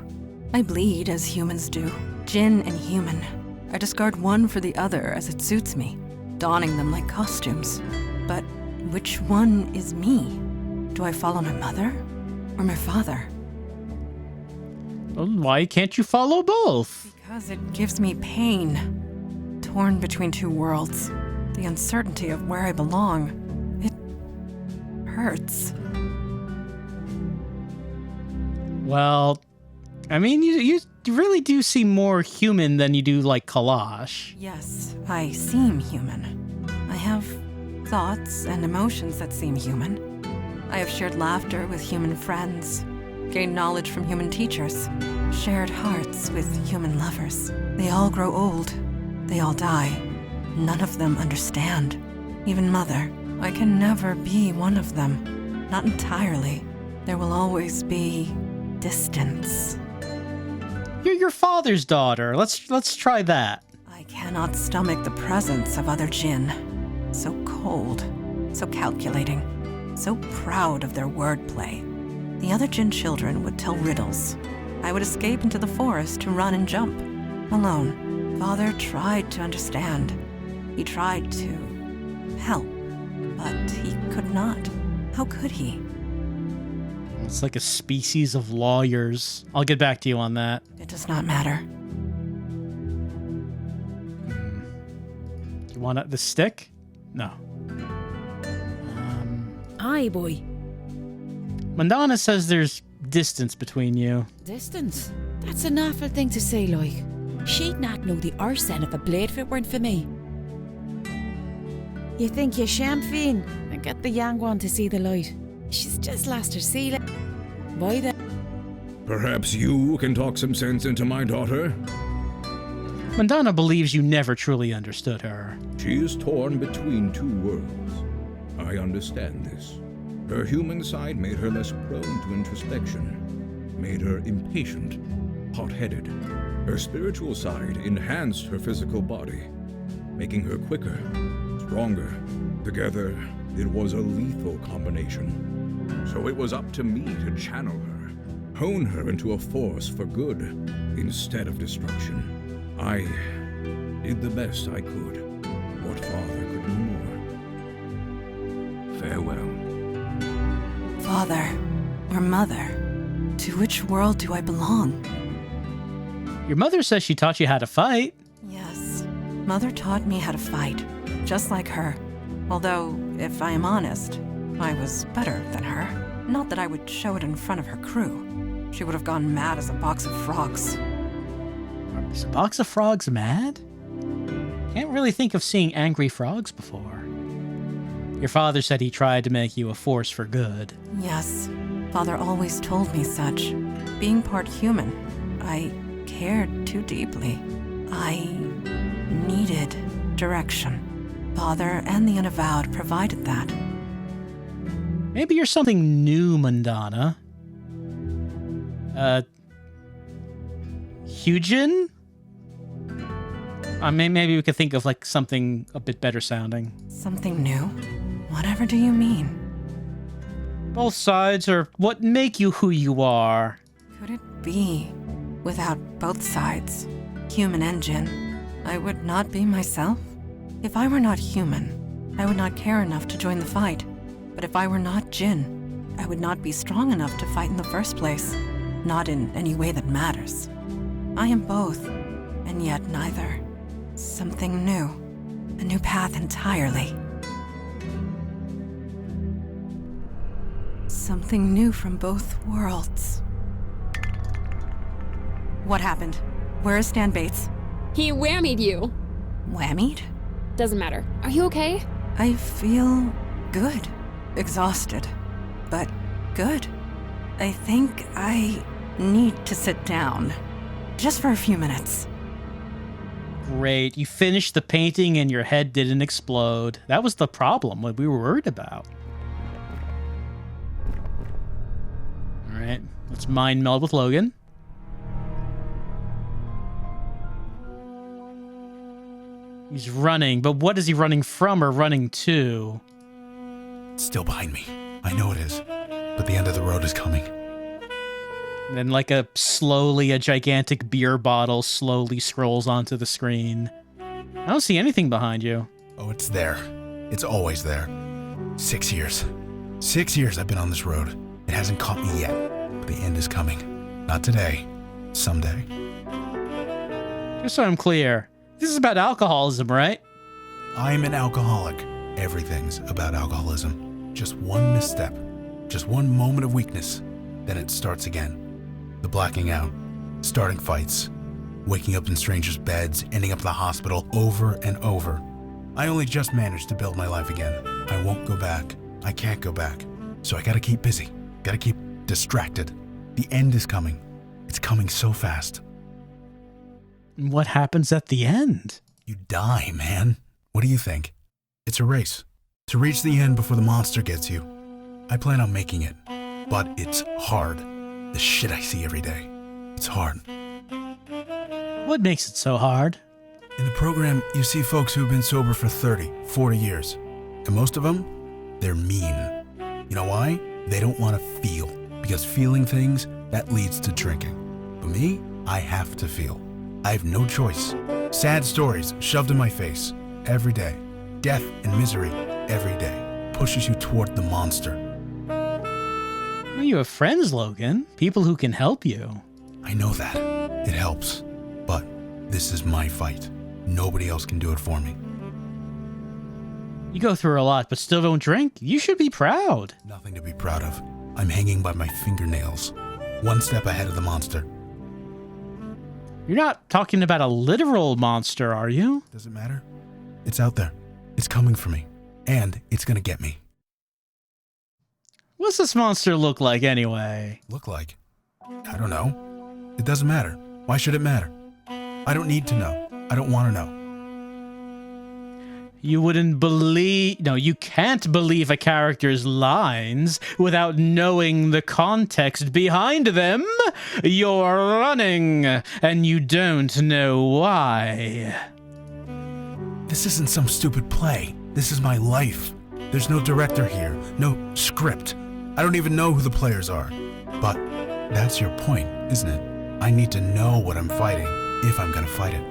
I bleed as humans do. Jinn and human. I discard one for the other as it suits me, donning them like costumes. But which one is me? Do I follow my mother or my father? Well, why can't you follow both? Because it gives me pain. Torn between two worlds. The uncertainty of where I belong. It hurts. Well, I mean, you really do seem more human than you do like Kalash. Yes, I seem human. I have thoughts and emotions that seem human. I have shared laughter with human friends, gained knowledge from human teachers, shared hearts with human lovers. They all grow old. They all die. None of them understand. Even Mother. I can never be one of them. Not entirely. There will always be distance. You're your father's daughter. Let's try that. I cannot stomach the presence of other Jinn. So cold, so calculating, so proud of their wordplay. The other Jinn children would tell riddles. I would escape into the forest to run and jump, alone. Father tried to understand. He tried to help, but he could not. How could he? It's like a species of lawyers. I'll get back to you on that. It does not matter. You want the stick? No. Aye, boy. Mandana says there's distance between you. Distance? That's an awful thing to say, like. She'd not know the arse end of a blade if it weren't for me. You think you're champagne and get the young one to see the light. She's just lost her seal. Why then? Perhaps you can talk some sense into my daughter? Mandana believes you never truly understood her. She is torn between two worlds. I understand this. Her human side made her less prone to introspection, made her impatient, hot-headed. Her spiritual side enhanced her physical body, making her quicker, stronger. Together, it was a lethal combination. So it was up to me to channel her, hone her into a force for good instead of destruction. I did the best I could. What father could do more? Farewell. Father or Mother, to which world do I belong? Your mother says she taught you how to fight. Yes, Mother taught me how to fight, just like her. Although, if I am honest, I was better than her. Not that I would show it in front of her crew. She would have gone mad as a box of frogs. Is a box of frogs mad? Can't really think of seeing angry frogs before. Your father said he tried to make you a force for good. Yes, Father always told me such. Being part human, I cared too deeply. I needed direction. Father and the Unavowed provided that. Maybe you're something new, Mandana. Hugin? Maybe we could think of like something a bit better sounding. Something new? Whatever do you mean? Both sides are what make you who you are. Could it be without both sides, human and Jinn, I would not be myself? If I were not human, I would not care enough to join the fight. But if I were not Jinn, I would not be strong enough to fight in the first place. Not in any way that matters. I am both, and yet neither. Something new. A new path entirely. Something new from both worlds. What happened? Where is Stan Bates? He whammied you. Whammied? Doesn't matter. Are you okay? I feel good. Exhausted. But good. I think I need to sit down. Just for a few minutes. Great. You finished the painting and your head didn't explode. That was the problem, what we were worried about. Alright, let's mind meld with Logan. He's running, but what is he running from or running to? It's still behind me. I know it is. But the end of the road is coming. And then like a gigantic beer bottle slowly scrolls onto the screen. I don't see anything behind you. Oh, it's there. It's always there. 6 years. 6 years I've been on this road. It hasn't caught me yet. But the end is coming. Not today. Someday. Just so I'm clear, this is about alcoholism, right? I'm an alcoholic. Everything's about alcoholism. Just one misstep. Just one moment of weakness. Then it starts again. The blacking out. Starting fights. Waking up in strangers' beds. Ending up in the hospital over and over. I only just managed to build my life again. I won't go back. I can't go back. So I gotta keep busy. Gotta keep distracted. The end is coming. It's coming so fast. What happens at the end? You die, man. What do you think? It's a race. To reach the end before the monster gets you. I plan on making it. But it's hard. The shit I see every day. It's hard. What makes it so hard? In the program, you see folks who have been sober for 30, 40 years. And most of them, they're mean. You know why? They don't want to feel. Because feeling things, that leads to drinking. But me, I have to feel. I have no choice. Sad stories shoved in my face every day. Death and misery every day pushes you toward the monster. Well, you have friends, Logan. People who can help you. I know that. It helps. But this is my fight. Nobody else can do it for me. You go through a lot, but still don't drink? You should be proud. Nothing to be proud of. I'm hanging by my fingernails. One step ahead of the monster. You're not talking about a literal monster, are you? Does it matter? It's out there. It's coming for me. And it's gonna get me. What's this monster look like anyway? Look like? I don't know. It doesn't matter. Why should it matter? I don't need to know. I don't want to know. You wouldn't believe... No, you can't believe a character's lines without knowing the context behind them. You're running, and you don't know why. This isn't some stupid play. This is my life. There's no director here, no script. I don't even know who the players are. But that's your point, isn't it? I need to know what I'm fighting, if I'm gonna fight it.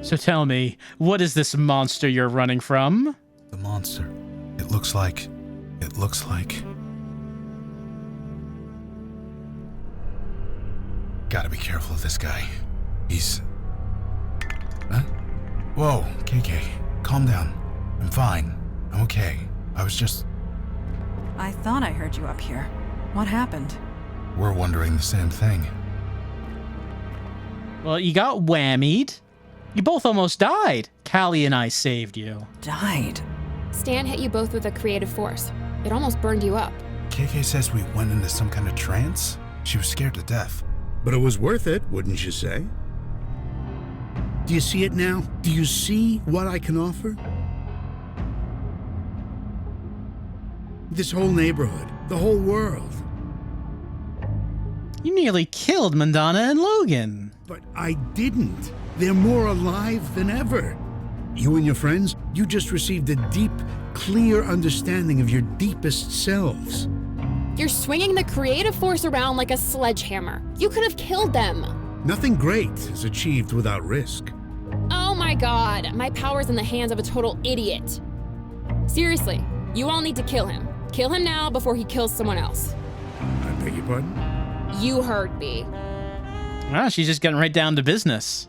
So tell me, what is this monster you're running from? The monster. It looks like... Gotta be careful of this guy. He's... Huh? Whoa, KK. Calm down. I'm fine. I'm okay. I was just... I thought I heard you up here. What happened? We're wondering the same thing. Well, you got whammied. You both almost died. Callie and I saved you. Died? Stan hit you both with a creative force. It almost burned you up. KK says we went into some kind of trance. She was scared to death. But it was worth it, wouldn't you say? Do you see it now? Do you see what I can offer? This whole neighborhood, the whole world. You nearly killed Mandana and Logan. But I didn't. They're more alive than ever. You and your friends, you just received a deep, clear understanding of your deepest selves. You're swinging the creative force around like a sledgehammer. You could have killed them. Nothing great is achieved without risk. Oh my god, my power's in the hands of a total idiot. Seriously, you all need to kill him. Kill him now before he kills someone else. I beg your pardon? You heard me. Ah, she's just getting right down to business.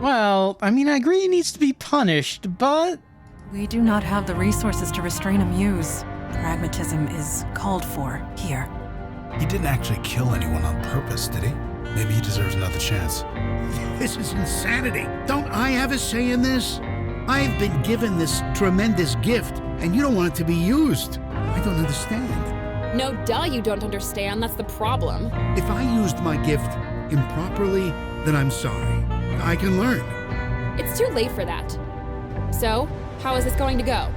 Well, I mean, I agree he needs to be punished, but... We do not have the resources to restrain a muse. Pragmatism is called for here. He didn't actually kill anyone on purpose, did he? Maybe he deserves another chance. This is insanity. Don't I have a say in this? I've been given this tremendous gift, and you don't want it to be used. I don't understand. No, duh, you don't understand. That's the problem. If I used my gift improperly, then I'm sorry. I can learn. It's too late for that. So, how is this going to go?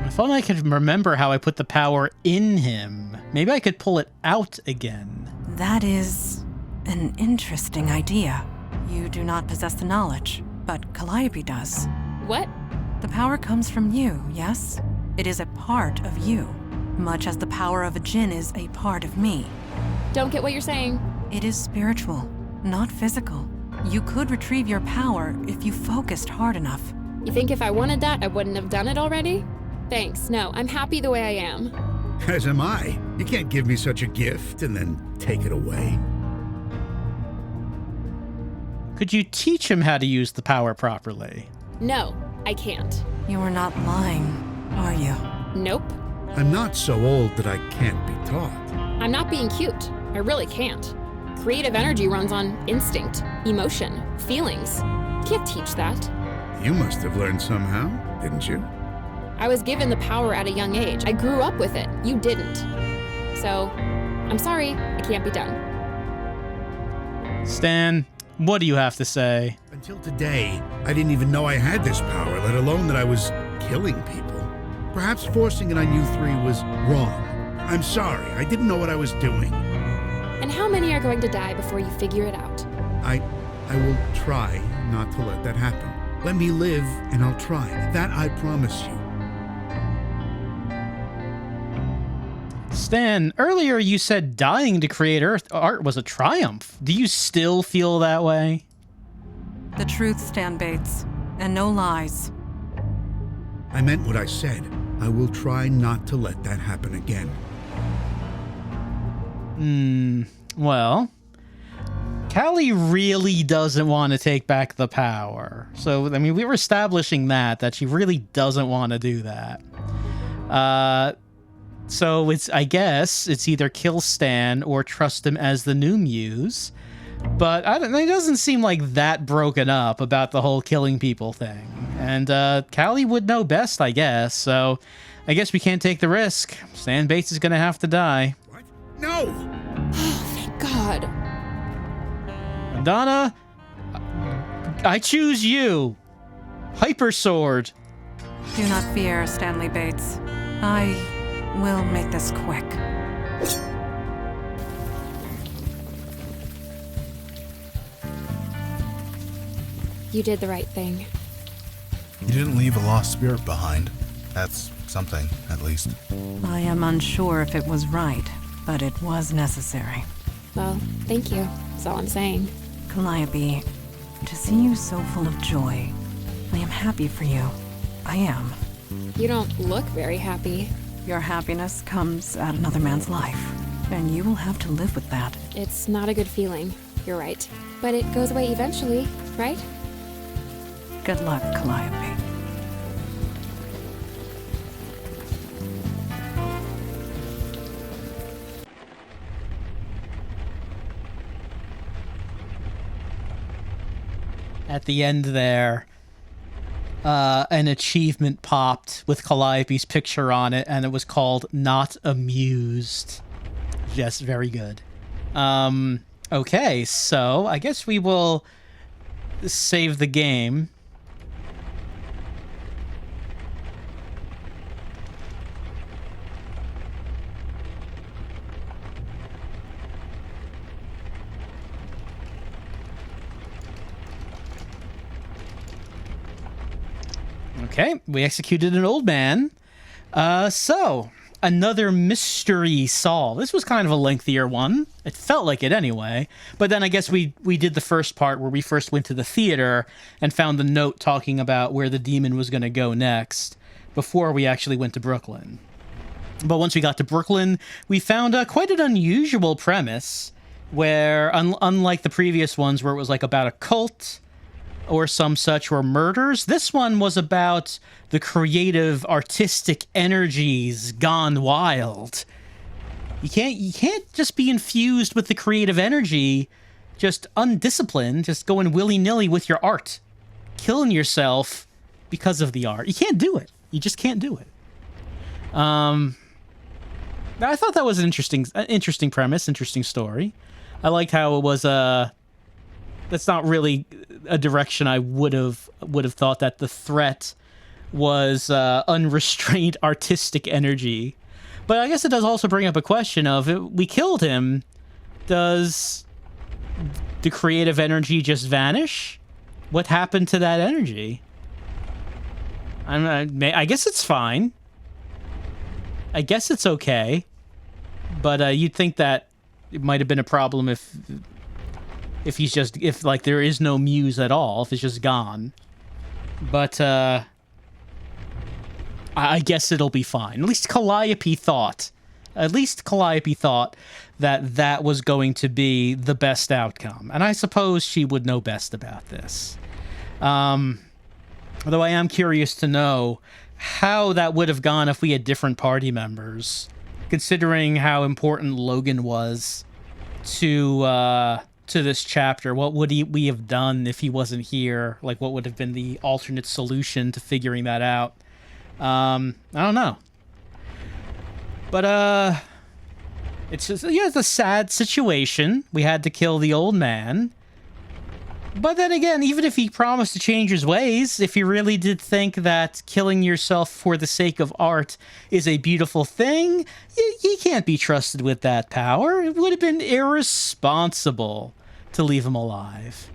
If only I could remember how I put the power in him. Maybe I could pull it out again. That is an interesting idea. You do not possess the knowledge, but Calliope does. What? The power comes from you, yes? It is a part of you, much as the power of a djinn is a part of me. Don't get what you're saying. It is spiritual, not physical. You could retrieve your power if you focused hard enough. You think if I wanted that, I wouldn't have done it already? Thanks, no, I'm happy the way I am. As am I. You can't give me such a gift and then take it away. Could you teach him how to use the power properly? No, I can't. You are not lying, are you? Nope. I'm not so old that I can't be taught. I'm not being cute. I really can't. Creative energy runs on instinct, emotion, feelings. Can't teach that. You must have learned somehow, didn't you? I was given the power at a young age. I grew up with it. You didn't. So, I'm sorry, it can't be done. Stan, what do you have to say? Until today, I didn't even know I had this power, let alone that I was killing people. Perhaps forcing it on you three was wrong. I'm sorry, I didn't know what I was doing. And how many are going to die before you figure it out? I will try not to let that happen. Let me live, and I'll try. That I promise you. Stan, earlier you said dying to create art was a triumph. Do you still feel that way? The truth, Stan Bates, and no lies. I meant what I said. I will try not to let that happen again. Well, Callie really doesn't want to take back the power. So, I mean, we were establishing that she really doesn't want to do that. So I guess it's either kill Stan or trust him as the new muse. But it doesn't seem like that broken up about the whole killing people thing. And Callie would know best, I guess. So I guess we can't take the risk. Stan Bates is going to have to die. What? No! Oh, thank God. Donna, I choose you. Hyper Sword. Do not fear, Stanley Bates. I will make this quick. You did the right thing. You didn't leave a lost spirit behind. That's something, at least. I am unsure if it was right, but it was necessary. Well, thank you. That's all I'm saying. Calliope, to see you so full of joy, I am happy for you. I am. You don't look very happy. Your happiness comes at another man's life, and you will have to live with that. It's not a good feeling. You're right. But it goes away eventually, right? Good luck, Calliope. At the end there, an achievement popped with Calliope's picture on it, and it was called Not Amused. Yes, very good. Okay, so I guess we will save the game. Okay, we executed an old man. So, another mystery solved. This was kind of a lengthier one. It felt like it anyway. But then I guess we did the first part where we first went to the theater and found the note talking about where the demon was going to go next before we actually went to Brooklyn. But once we got to Brooklyn, we found quite an unusual premise where, unlike the previous ones where it was like about a cult, or some such were murders. This one was about the creative, artistic energies gone wild. You can't just be infused with the creative energy, just undisciplined, just going willy-nilly with your art, killing yourself because of the art. You can't do it. You just can't do it. I thought that was an interesting premise, interesting story. I liked how it was that's not really a direction I would have thought, that the threat was unrestrained artistic energy. But I guess it does also bring up a question of, if we killed him, does the creative energy just vanish? What happened to that energy? I guess it's fine. I guess it's okay. But you'd think that it might have been a problem if like there is no muse at all, if it's just gone. But I guess it'll be fine. At least Calliope thought that that was going to be the best outcome. And I suppose she would know best about this. Although I am curious to know how that would have gone if we had different party members, considering how important Logan was to this chapter. What would we have done if he wasn't here? Like, what would have been the alternate solution to figuring that out? I don't know. But, it's just, it's a sad situation. We had to kill the old man. But then again, even if he promised to change his ways, if he really did think that killing yourself for the sake of art is a beautiful thing, he can't be trusted with that power. It would have been irresponsible to leave him alive.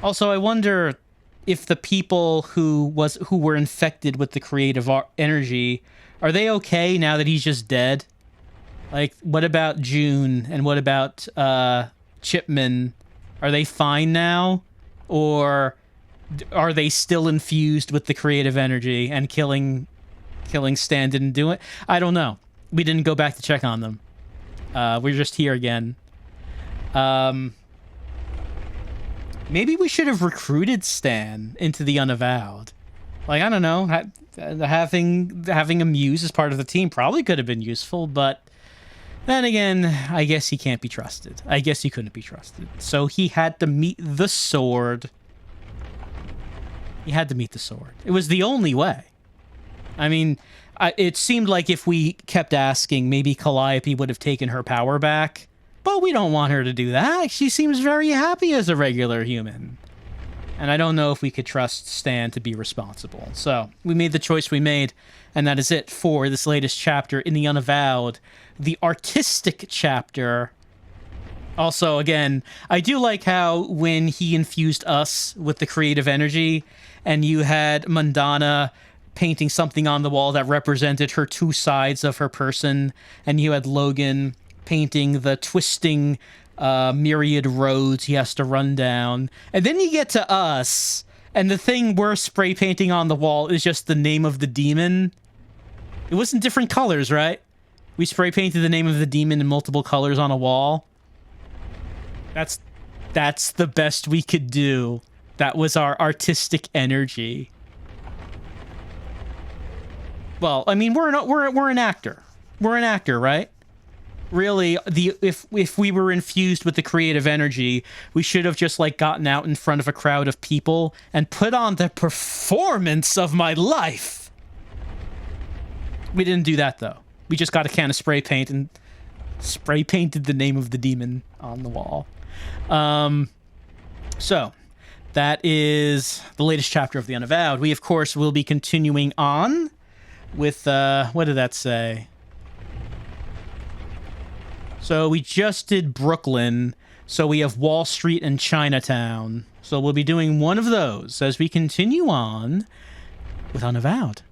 Also, I wonder if the people who were infected with the creative energy, are they okay now that he's just dead? Like, what about June, and what about Chipman? Are they fine now? Or are they still infused with the creative energy, and killing Stan didn't do it? I don't know. We didn't go back to check on them. We're just here again. Maybe we should have recruited Stan into the Unavowed. Like, I don't know. Having a muse as part of the team probably could have been useful, but then again, I guess he can't be trusted. I guess he couldn't be trusted. So he had to meet the sword. He had to meet the sword. It was the only way. I mean, it seemed like if we kept asking, maybe Calliope would have taken her power back. But we don't want her to do that. She seems very happy as a regular human. And I don't know if we could trust Stan to be responsible. So we made the choice we made, and that is it for this latest chapter in the Unavowed, the artistic chapter. Also, again, I do like how when he infused us with the creative energy, and you had Mandana painting something on the wall that represented her two sides of her person, and you had Logan painting the twisting myriad roads he has to run down. And then you get to us, and the thing we're spray painting on the wall is just the name of the demon. It was in different colors, right? We spray painted the name of the demon in multiple colors on a wall. That's the best we could do. That was our artistic energy. Well, I mean, we're an actor. We're an actor, right? Really, if we were infused with the creative energy, we should have just like gotten out in front of a crowd of people and put on the performance of my life. We didn't do that though. We just got a can of spray paint and spray painted the name of the demon on the wall. So that is the latest chapter of the Unavowed. We of course will be continuing on with what did that say? So we just did Brooklyn, so we have Wall Street and Chinatown. So we'll be doing one of those as we continue on with Unavowed.